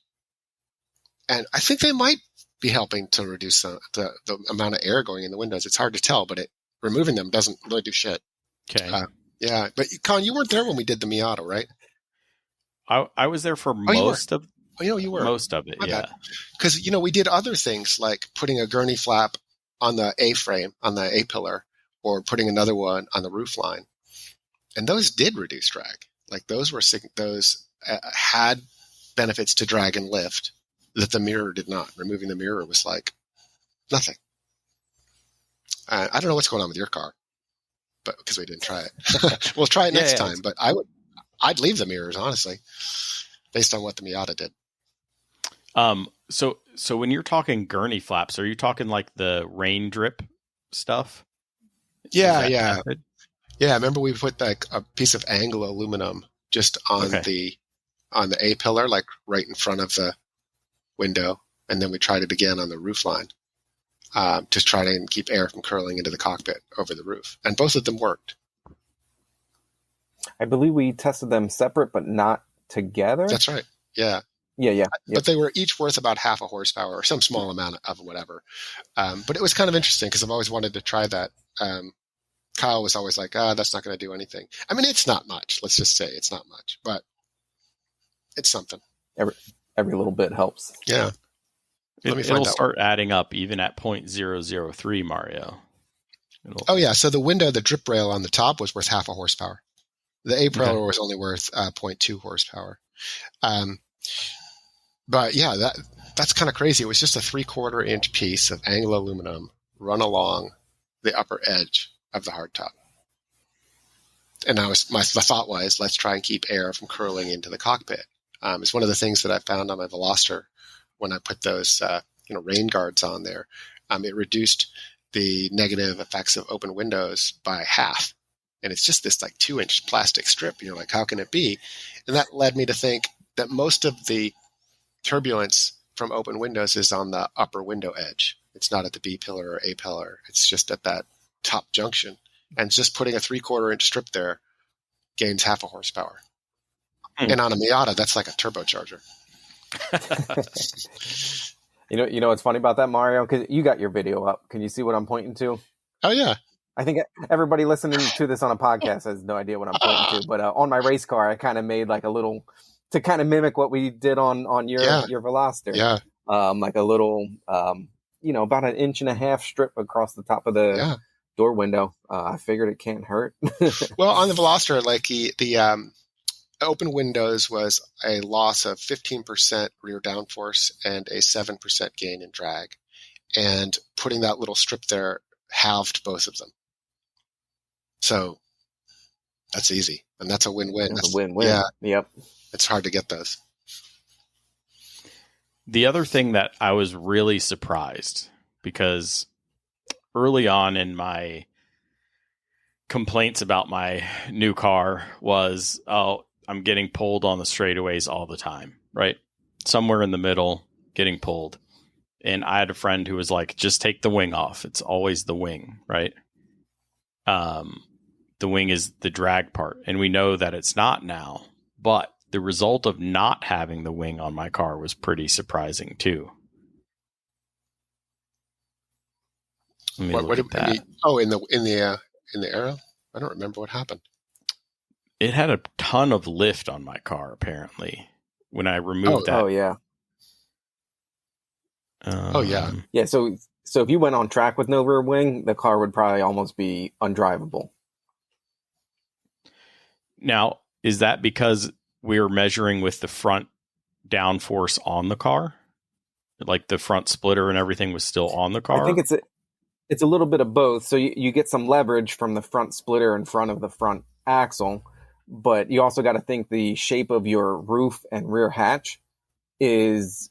And I think they might be helping to reduce the amount of air going in the windows. It's hard to tell, but removing them doesn't really do shit. Okay. Yeah, but Colin, you weren't there when we did the Miata, right? I was there for most of. Oh, you were. Most of it, yeah. Because we did other things like putting a gurney flap on the A-frame, on the A-pillar, or putting another one on the roof line, and those did reduce drag. Like, those had benefits to drag and lift that the mirror did not. Removing the mirror was like nothing. I don't know what's going on with your car, but because we didn't try it, we'll try it next time. But I'd leave the mirrors, honestly, based on what the Miata did. So when you're talking gurney flaps, are you talking like the rain drip stuff? Yeah. Yeah. Remember we put like a piece of Anglo aluminum just on the A-pillar, like right in front of the window, and then we tried it again on the roof line, to try to keep air from curling into the cockpit over the roof, and both of them worked. I believe we tested them separate, but not together. That's right. Yeah. Yeah. But they were each worth about half a horsepower or some small amount of whatever. But it was kind of interesting because I've always wanted to try that. Kyle was always like, that's not going to do anything. I mean, it's not much. Let's just say it's not much, but it's something. Every little bit helps. Yeah. It'll start adding up even at 0.003, Mario. Oh, yeah. So the drip rail on the top was worth half a horsepower. The A-pillar was only worth 0.2 horsepower. But yeah, that's kind of crazy. It was just a 3/4 inch piece of Anglo aluminum run along the upper edge of the hardtop. And my thought was, let's try and keep air from curling into the cockpit. It's one of the things that I found on my Veloster when I put those rain guards on there. It reduced the negative effects of open windows by half. And it's just this like 2-inch plastic strip. And you're like, how can it be? And that led me to think that most of the turbulence from open windows is on the upper window edge. It's not at the B-pillar or A-pillar. It's just at that top junction. And just putting a 3/4 inch strip there gains half a horsepower. And on a Miata, that's like a turbocharger. You know what's funny about that, Mario? Because you got your video up. Can you see what I'm pointing to? Oh, yeah. I think everybody listening to this on a podcast has no idea what I'm pointing to. But on my race car, I kind of made like a little, to kind of mimic what we did on your Veloster. Yeah. Like a little, about 1.5 inch strip across the top of the door window. I figured it can't hurt. Well, on the Veloster, like the open windows was a loss of 15% rear downforce and a 7% gain in drag. And putting that little strip there halved both of them. So that's easy. And that's a win-win. That's a win-win. Yeah. Yep. It's hard to get those. The other thing that I was really surprised, because early on in my complaints about my new car was, oh, I'm getting pulled on the straightaways all the time, right? Somewhere in the middle, getting pulled. And I had a friend who was like, just take the wing off. It's always the wing, right? The wing is the drag part. And we know that it's not now. But the result of not having the wing on my car was pretty surprising too. Let me look at that. In the Aero? I don't remember what happened. It had a ton of lift on my car, apparently, when I removed that. Oh, yeah. Yeah. Yeah, so if you went on track with no rear wing, the car would probably almost be undrivable. Now, is that because we're measuring with the front downforce on the car? Like the front splitter and everything was still on the car? I think it's a little bit of both. So you get some leverage from the front splitter in front of the front axle, but you also got to think the shape of your roof and rear hatch is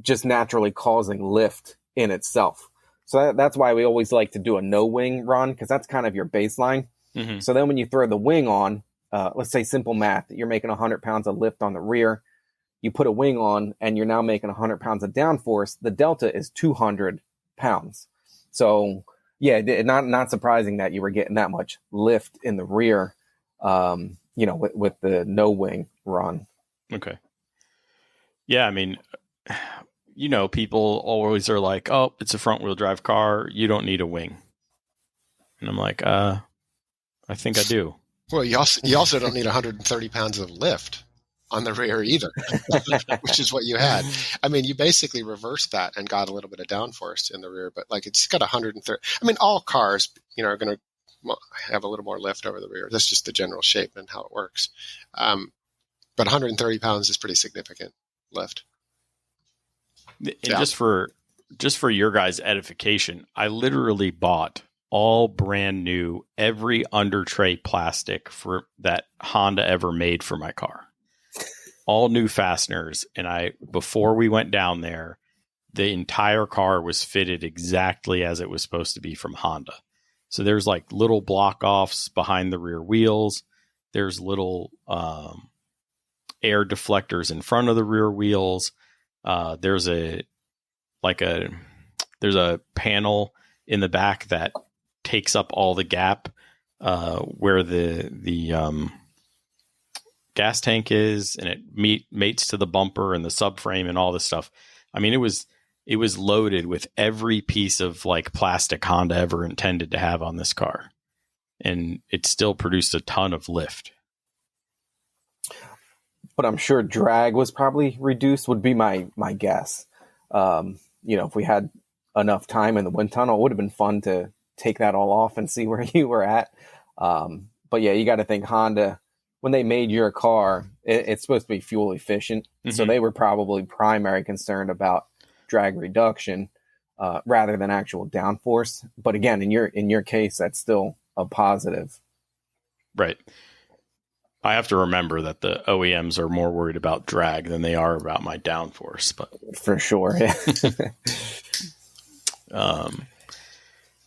just naturally causing lift in itself. So that's why we always like to do a no wing run, because that's kind of your baseline. Mm-hmm. So then when you throw the wing on, let's say simple math, you're making 100 pounds of lift on the rear, you put a wing on and you're now making 100 pounds of downforce, the delta is 200 pounds. So yeah, not surprising that you were getting that much lift in the rear, with the no wing run. Okay. Yeah, I mean, people always are like, oh, it's a front wheel drive car, you don't need a wing. And I'm like, I think I do. Well, you also don't need 130 pounds of lift on the rear either, which is what you had. I mean, you basically reversed that and got a little bit of downforce in the rear, but like it's got 130. I mean, all cars, are going to have a little more lift over the rear. That's just the general shape and how it works. But 130 pounds is pretty significant lift. And just for your guys' edification, I literally bought all brand new, every under tray plastic for that Honda ever made for my car. All new fasteners. And before we went down there, the entire car was fitted exactly as it was supposed to be from Honda. So there's like little block offs behind the rear wheels. There's little air deflectors in front of the rear wheels. There's a panel in the back that takes up all the gap where the gas tank is, and it mates to the bumper and the subframe and all this stuff. I mean, it was loaded with every piece of like plastic Honda ever intended to have on this car, and it still produced a ton of lift. But I'm sure drag was probably reduced, would be my guess. If we had enough time in the wind tunnel, it would have been fun to take that all off and see where you were at. But yeah, you got to think Honda, when they made your car, it's supposed to be fuel efficient. Mm-hmm. So they were probably primary concerned about drag reduction rather than actual downforce. But again, in your case, that's still a positive. Right. I have to remember that the OEMs are more worried about drag than they are about my downforce. But for sure.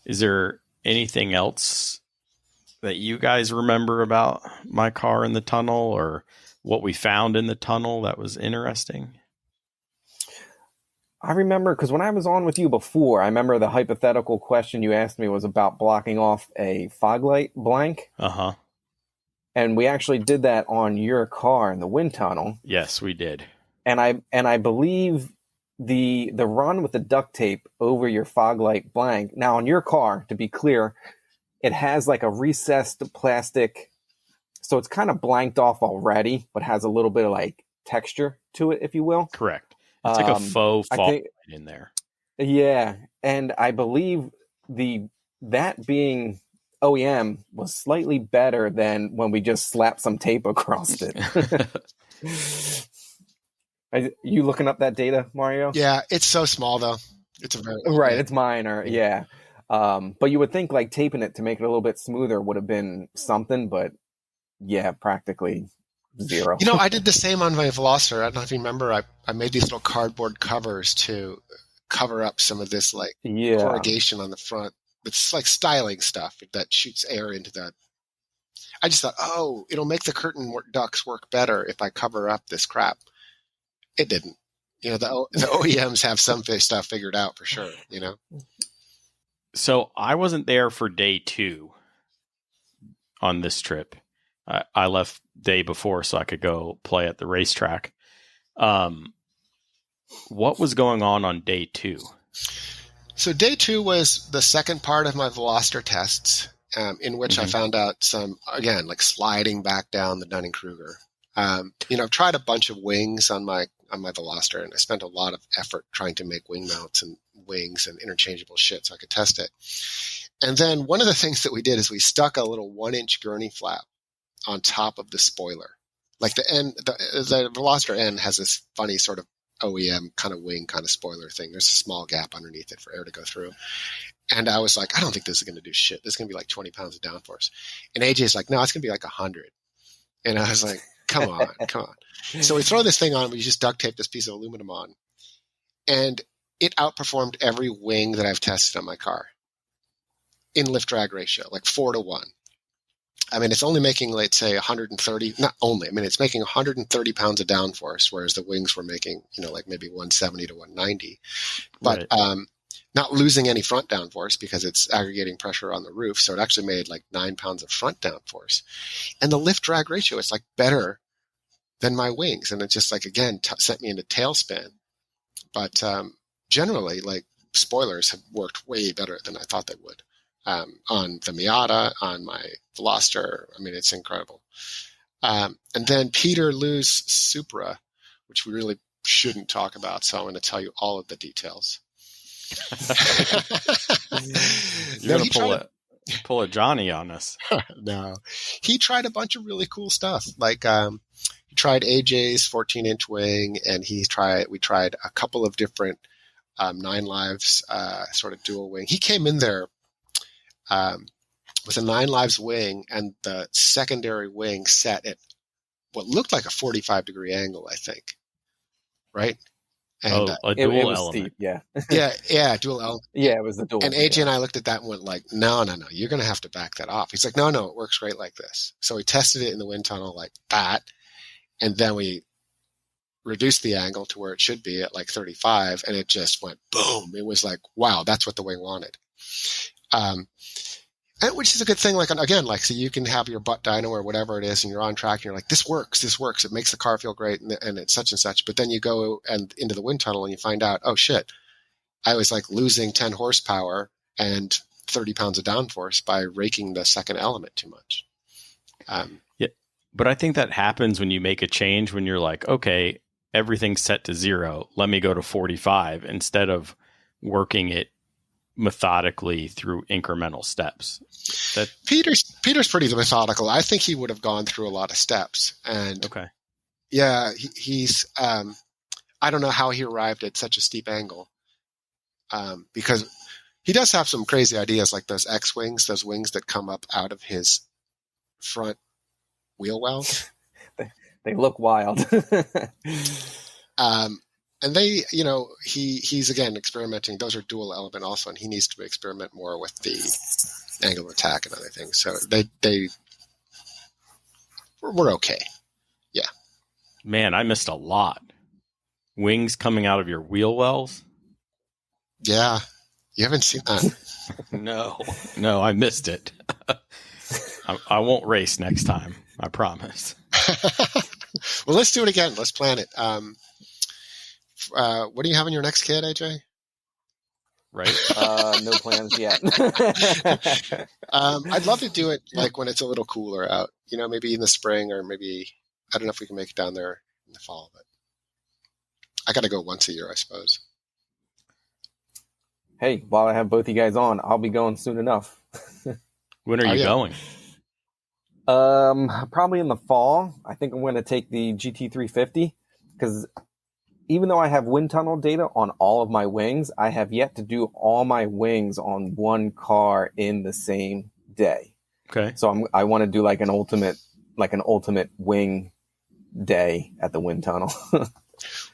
Is there anything else that you guys remember about my car in the tunnel, or what we found in the tunnel that was interesting? I remember, because when I was on with you before, I remember the hypothetical question you asked me was about blocking off a fog light blank. Uh-huh. And we actually did that on your car in the wind tunnel. Yes, we did. And I believe the run with the duct tape over your fog light blank. Now on your car, to be clear, it has like a recessed plastic, so it's kind of blanked off already, but has a little bit of like texture to it, if you will. Correct. It's like a faux fog light in there. Yeah, and I believe that being OEM was slightly better than when we just slapped some tape across it. You looking up that data, Mario? Yeah, it's so small though. It's it's minor. Yeah. But you would think like taping it to make it a little bit smoother would have been something, but yeah, practically zero. I did the same on my Veloster. I don't know if you remember, I made these little cardboard covers to cover up some of this corrugation on the front it's like styling stuff that shoots air into the. I just thought, oh, it'll make the curtain ducts work better if I cover up this crap. It didn't. The OEMs have some stuff figured out for sure. So I wasn't there for day 2 on this trip. I left day before so I could go play at the racetrack. What was going on day 2? So day 2 was the second part of my Veloster tests, in which I found out some, again, like sliding back down the Dunning-Kruger. I've tried a bunch of wings on my Veloster, and I spent a lot of effort trying to make wing mounts and wings and interchangeable shit so I could test it. And then one of the things that we did is we stuck a little 1-inch gurney flap on top of the spoiler. Like the Veloster end has this funny sort of OEM kind of wing kind of spoiler thing. There's a small gap underneath it for air to go through. And I was like, I don't think this is going to do shit. This is going to be like 20 pounds of downforce. And AJ's like, no, it's going to be like 100. And I was like, come on. So we throw this thing on. We just duct tape this piece of aluminum on. And it outperformed every wing that I've tested on my car in lift drag ratio, like 4-1. I mean, it's only making, let's say, 130, not only, I mean, it's making 130 pounds of downforce, whereas the wings were making, like maybe 170 to 190. But not losing any front downforce because it's aggregating pressure on the roof. So it actually made like 9 pounds of front downforce. And the lift drag ratio is like better than my wings. And it just like, again, sent me into tailspin. But generally, like spoilers have worked way better than I thought they would. On the Miata, on my Veloster. I mean, it's incredible. And then Peter Lou's Supra, which we really shouldn't talk about. So I'm going to tell you all of the details. You're going to pull a Johnny on us. No, he tried a bunch of really cool stuff. Like he tried AJ's 14-inch wing, and we tried a couple of different 9 Lives sort of dual wing. He came in there with a 9 Lives wing and the secondary wing set at what looked like a 45-degree angle, I think. Right? And, a dual it was element. Steep, yeah. yeah, dual element. Yeah, it was the dual. And AJ and I looked at that and went like, no, you're going to have to back that off. He's like, no, it works great like this. So we tested it in the wind tunnel like that. And then we reduced the angle to where it should be at like 35. And it just went boom. It was like, wow, that's what the wing wanted. And which is a good thing. Like, again, like, so you can have your butt dyno or whatever it is, and you're on track and you're like, this works. It makes the car feel great. And it's such and such. But then you go and into the wind tunnel and you find out, oh shit, I was like losing 10 horsepower and 30 pounds of downforce by raking the second element too much. Yeah. But I think that happens when you make a change, when you're like, okay, everything's set to 0. Let me go to 45 instead of working it methodically through incremental steps. Peter's pretty methodical. I think he would have gone through a lot of steps. And okay, yeah, he's I don't know how he arrived at such a steep angle, because he does have some crazy ideas, like those X-wings, those wings that come up out of his front wheel wells. They look wild. And they, he's again experimenting. Those are dual element also, and he needs to experiment more with the angle of attack and other things. So we're okay. Yeah. Man, I missed a lot. Wings coming out of your wheel wells? Yeah. You haven't seen that? No, I missed it. I won't race next time. I promise. Well, let's do it again. Let's plan it. What do you have in your next kid, AJ? Right? No plans yet. I'd love to do it like when it's a little cooler out. Maybe in the spring, or maybe I don't know if we can make it down there in the fall. But I got to go once a year, I suppose. Hey, while I have both you guys on, I'll be going soon enough. When are you going? Probably in the fall. I think I'm going to take the GT350 because even though I have wind tunnel data on all of my wings, I have yet to do all my wings on one car in the same day. Okay. So I want to do like an ultimate wing day at the wind tunnel.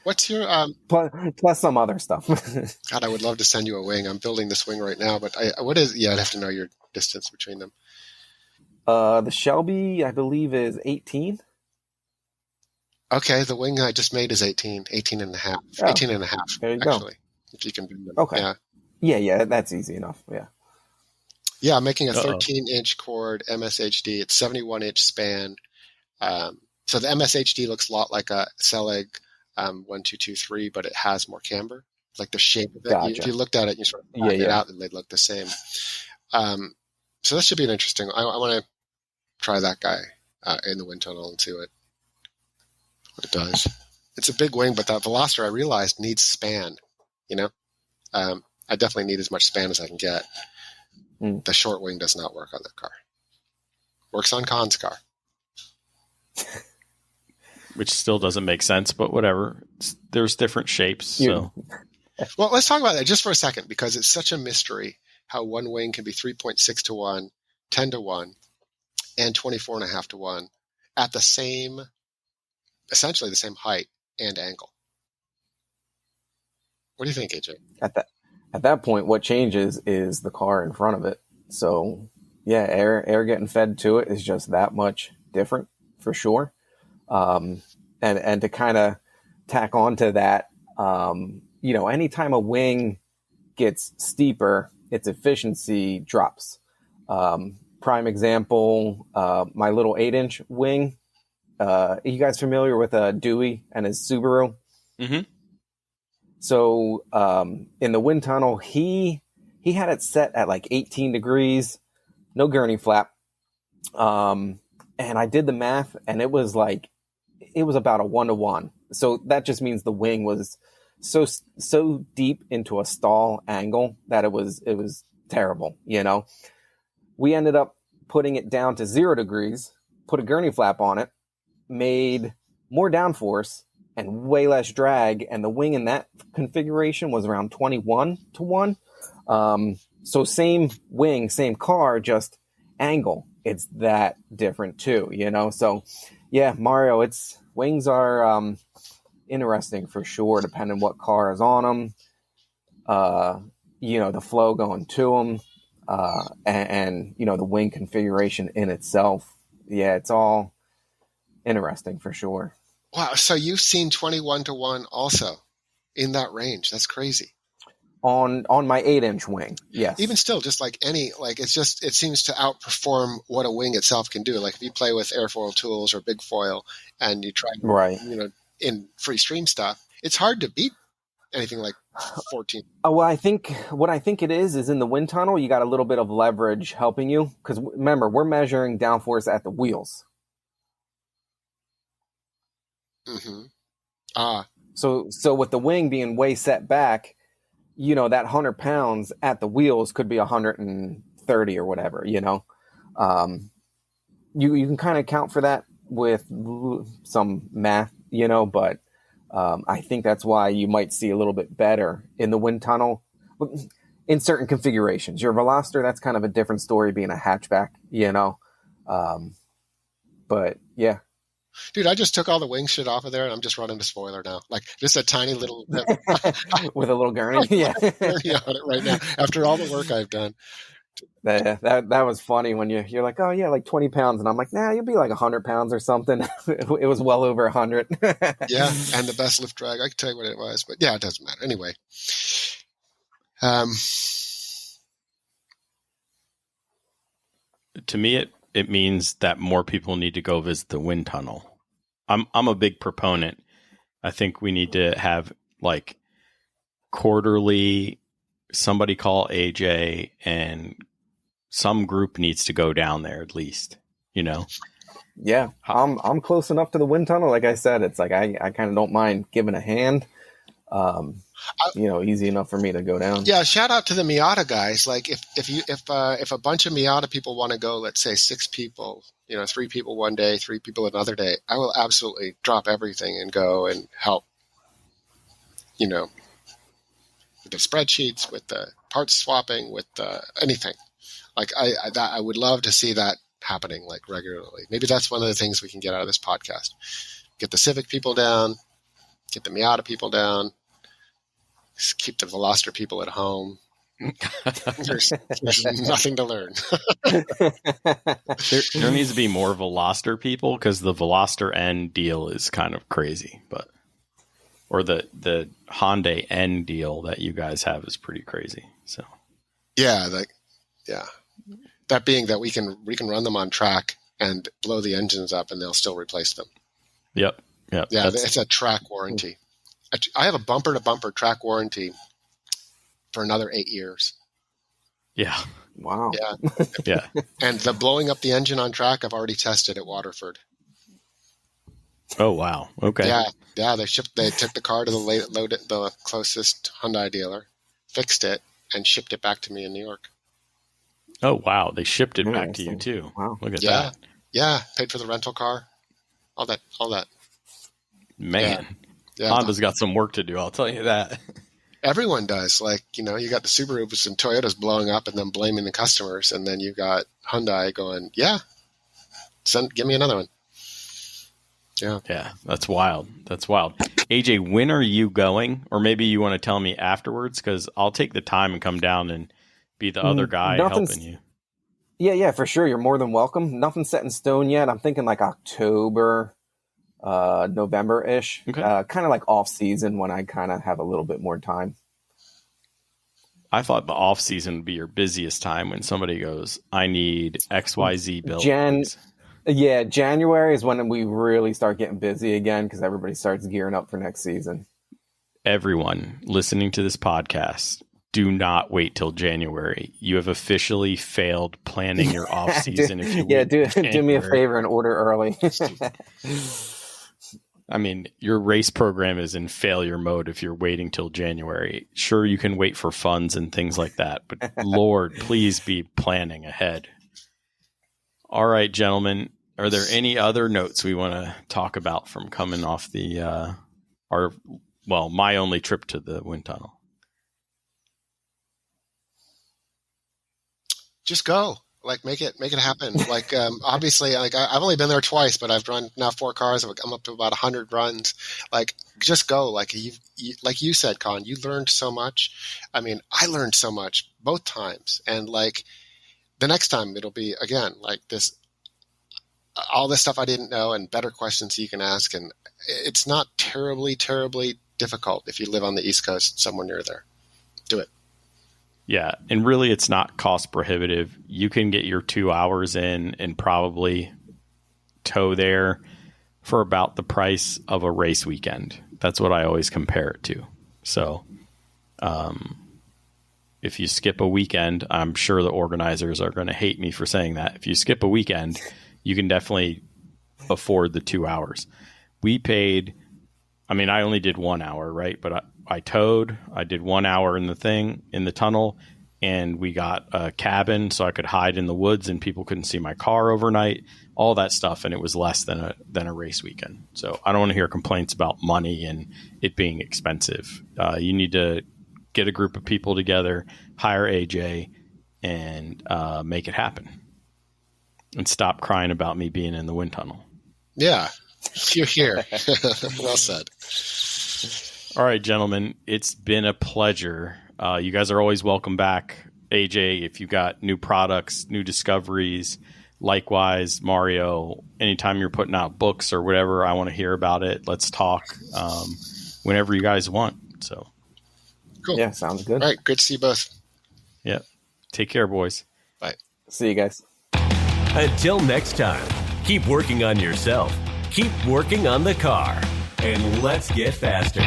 What's your plus some other stuff. God? I would love to send you a wing. I'm building this wing right now, but what is? Yeah, I'd have to know your distance between them. The Shelby, I believe, is 18. Okay, the wing I just made is 18 and a half. Oh, 18 and a half, there you actually. go. If you can do them. Okay. Yeah, that's easy enough. Yeah. Yeah, I'm making a 13-inch cord MSHD. It's 71-inch span. So the MSHD looks a lot like a Selig 1223, but it has more camber. Like the shape of it. Gotcha. If you looked at it, you sort of flatten it out, and they'd look the same. So that should be an interesting. I want to try that guy in the wind tunnel and see what it does. It's a big wing, but the Veloster, I realized, needs span. I definitely need as much span as I can get. The short wing does not work on that car. Works on Khan's car. Which still doesn't make sense, but whatever. There's different shapes. So, well, let's talk about that just for a second, because it's such a mystery how one wing can be 3.6 to 1, 10 to 1, and 24.5 to 1 at essentially the same height and angle. What do you think, AJ? At that point, what changes is the car in front of it. So, yeah, air getting fed to it is just that much different for sure. And to kind of tack on to that, anytime a wing gets steeper, its efficiency drops. Prime example, my little 8-inch wing. You guys familiar with Dewey and his Subaru? Mm-hmm. So in the wind tunnel, he had it set at like 18 degrees, no gurney flap. And I did the math, and it was about a 1-to-1. So that just means the wing was so deep into a stall angle that it was terrible. We ended up putting it down to 0 degrees, put a gurney flap on it, made more downforce and way less drag, and the wing in that configuration was around 21 to 1. So same wing, same car, just angle. It's that different too, So yeah, Mario, wings are interesting for sure, depending what car is on them. The flow going to them, and the wing configuration in itself. Yeah, it's all interesting for sure. Wow, so you've seen 21 to 1 also in that range. That's crazy. On my 8-inch wing, yes. Even still, just like it seems to outperform what a wing itself can do. Like if you play with airfoil tools or big foil and you try, in free stream stuff, it's hard to beat anything like 14. Well, I think it is in the wind tunnel, you got a little bit of leverage helping you. Because remember, we're measuring downforce at the wheels. Mm-hmm. So with the wing being way set back, that 100 pounds at the wheels could be 130 or whatever. You can kind of account for that with some math, but I think that's why you might see a little bit better in the wind tunnel in certain configurations. Your Veloster, that's kind of a different story, being a hatchback, but yeah. Dude, I just took all the wing shit off of there, and I'm just running a spoiler now. Like just a tiny little with a little gurney. Yeah, gurney on it right now. After all the work I've done, that was funny when you're like, oh yeah, like 20 pounds, and I'm like, nah, you'll be like 100 pounds or something. It was well over 100. Yeah, and the best lift drag, I can tell you what it was, but yeah, it doesn't matter anyway. To me, it means that more people need to go visit the wind tunnel. I'm a big proponent. I think we need to have like quarterly, somebody call AJ, and some group needs to go down there at least, Yeah, I'm close enough to the wind tunnel. Like I said, it's like I kind of don't mind giving a hand. Easy enough for me to go down. Yeah, shout out to the Miata guys. Like if a bunch of Miata people want to go, let's say 6 people, 3 people one day, 3 people another day, I will absolutely drop everything and go and help. With the spreadsheets, with the parts swapping, with anything. Like I would love to see that happening like regularly. Maybe that's one of the things we can get out of this podcast. Get the Civic people down, get the Miata people down, just keep the Veloster people at home. There's nothing to learn. There needs to be more Veloster people, because the Veloster N deal is kind of crazy, or the Hyundai N deal that you guys have is pretty crazy. So yeah. That being that we can run them on track and blow the engines up and they'll still replace them. Yep. Yeah, it's a track warranty. I have a bumper to bumper track warranty for another 8 years. Yeah. Wow. Yeah. Yeah. And the blowing up the engine on track, I've already tested at Waterford. Oh, wow. Okay. Yeah. They took the car to the closest Hyundai dealer, fixed it, and shipped it back to me in New York. Oh, wow. They shipped it back to you too. Wow. Look at that. Yeah. Paid for the rental car. All that. Man. Yeah. Honda's got some work to do, I'll tell you that. Everyone does. Like, you got the Subarus and Toyotas blowing up and then blaming the customers. And then you got Hyundai going, give me another one. Yeah. Yeah, that's wild. AJ, when are you going? Or maybe you want to tell me afterwards, because I'll take the time and come down and be the other guy helping you. Yeah, for sure. You're more than welcome. Nothing's set in stone yet. I'm thinking like October, November-ish. Okay. Kind of like off-season when I kind of have a little bit more time. I thought the off season would be your busiest time, when somebody goes, I need XYZ built. Yeah, January is when we really start getting busy again, because everybody starts gearing up for next season. Everyone listening to this podcast, do not wait till January. You have officially failed planning your off season. Do me a favor and order early. I mean, your race program is in failure mode if you're waiting till January. Sure, you can wait for funds and things like that, but Lord, please be planning ahead. All right, gentlemen, are there any other notes we want to talk about from coming off my only trip to the wind tunnel? Just go. Like, make it happen. Like, obviously, like I've only been there twice, but I've run now 4 cars. I'm up to about 100 runs. Like, just go. Like like you said, Con, you learned so much. I mean, I learned so much both times. And like the next time it'll be again, like this, all this stuff I didn't know and better questions you can ask. And it's not terribly, terribly difficult if you live on the East Coast, somewhere near there. Do it. Yeah, and really it's not cost prohibitive. You can get your 2 hours in and probably tow there for about the price of a race weekend. That's what I always compare it to. So if you skip a weekend, I'm sure the organizers are going to hate me for saying that. If you skip a weekend, you can definitely afford the 2 hours. We paid, I only did 1 hour, right? But I towed. I did 1 hour in the tunnel, and we got a cabin so I could hide in the woods and people couldn't see my car overnight, all that stuff. And it was less than a race weekend. So I don't want to hear complaints about money and it being expensive. You need to get a group of people together, hire AJ, and make it happen. And stop crying about me being in the wind tunnel. Yeah, you're here. Well said. All right, gentlemen, it's been a pleasure. You guys are always welcome back. AJ, if you got new products, new discoveries, likewise, Mario, anytime you're putting out books or whatever, I want to hear about it. Let's talk whenever you guys want. So, cool. Yeah, sounds good. All right, good to see you both. Yep. Take care, boys. Bye. See you guys. Until next time, keep working on yourself, keep working on the car, and let's get faster.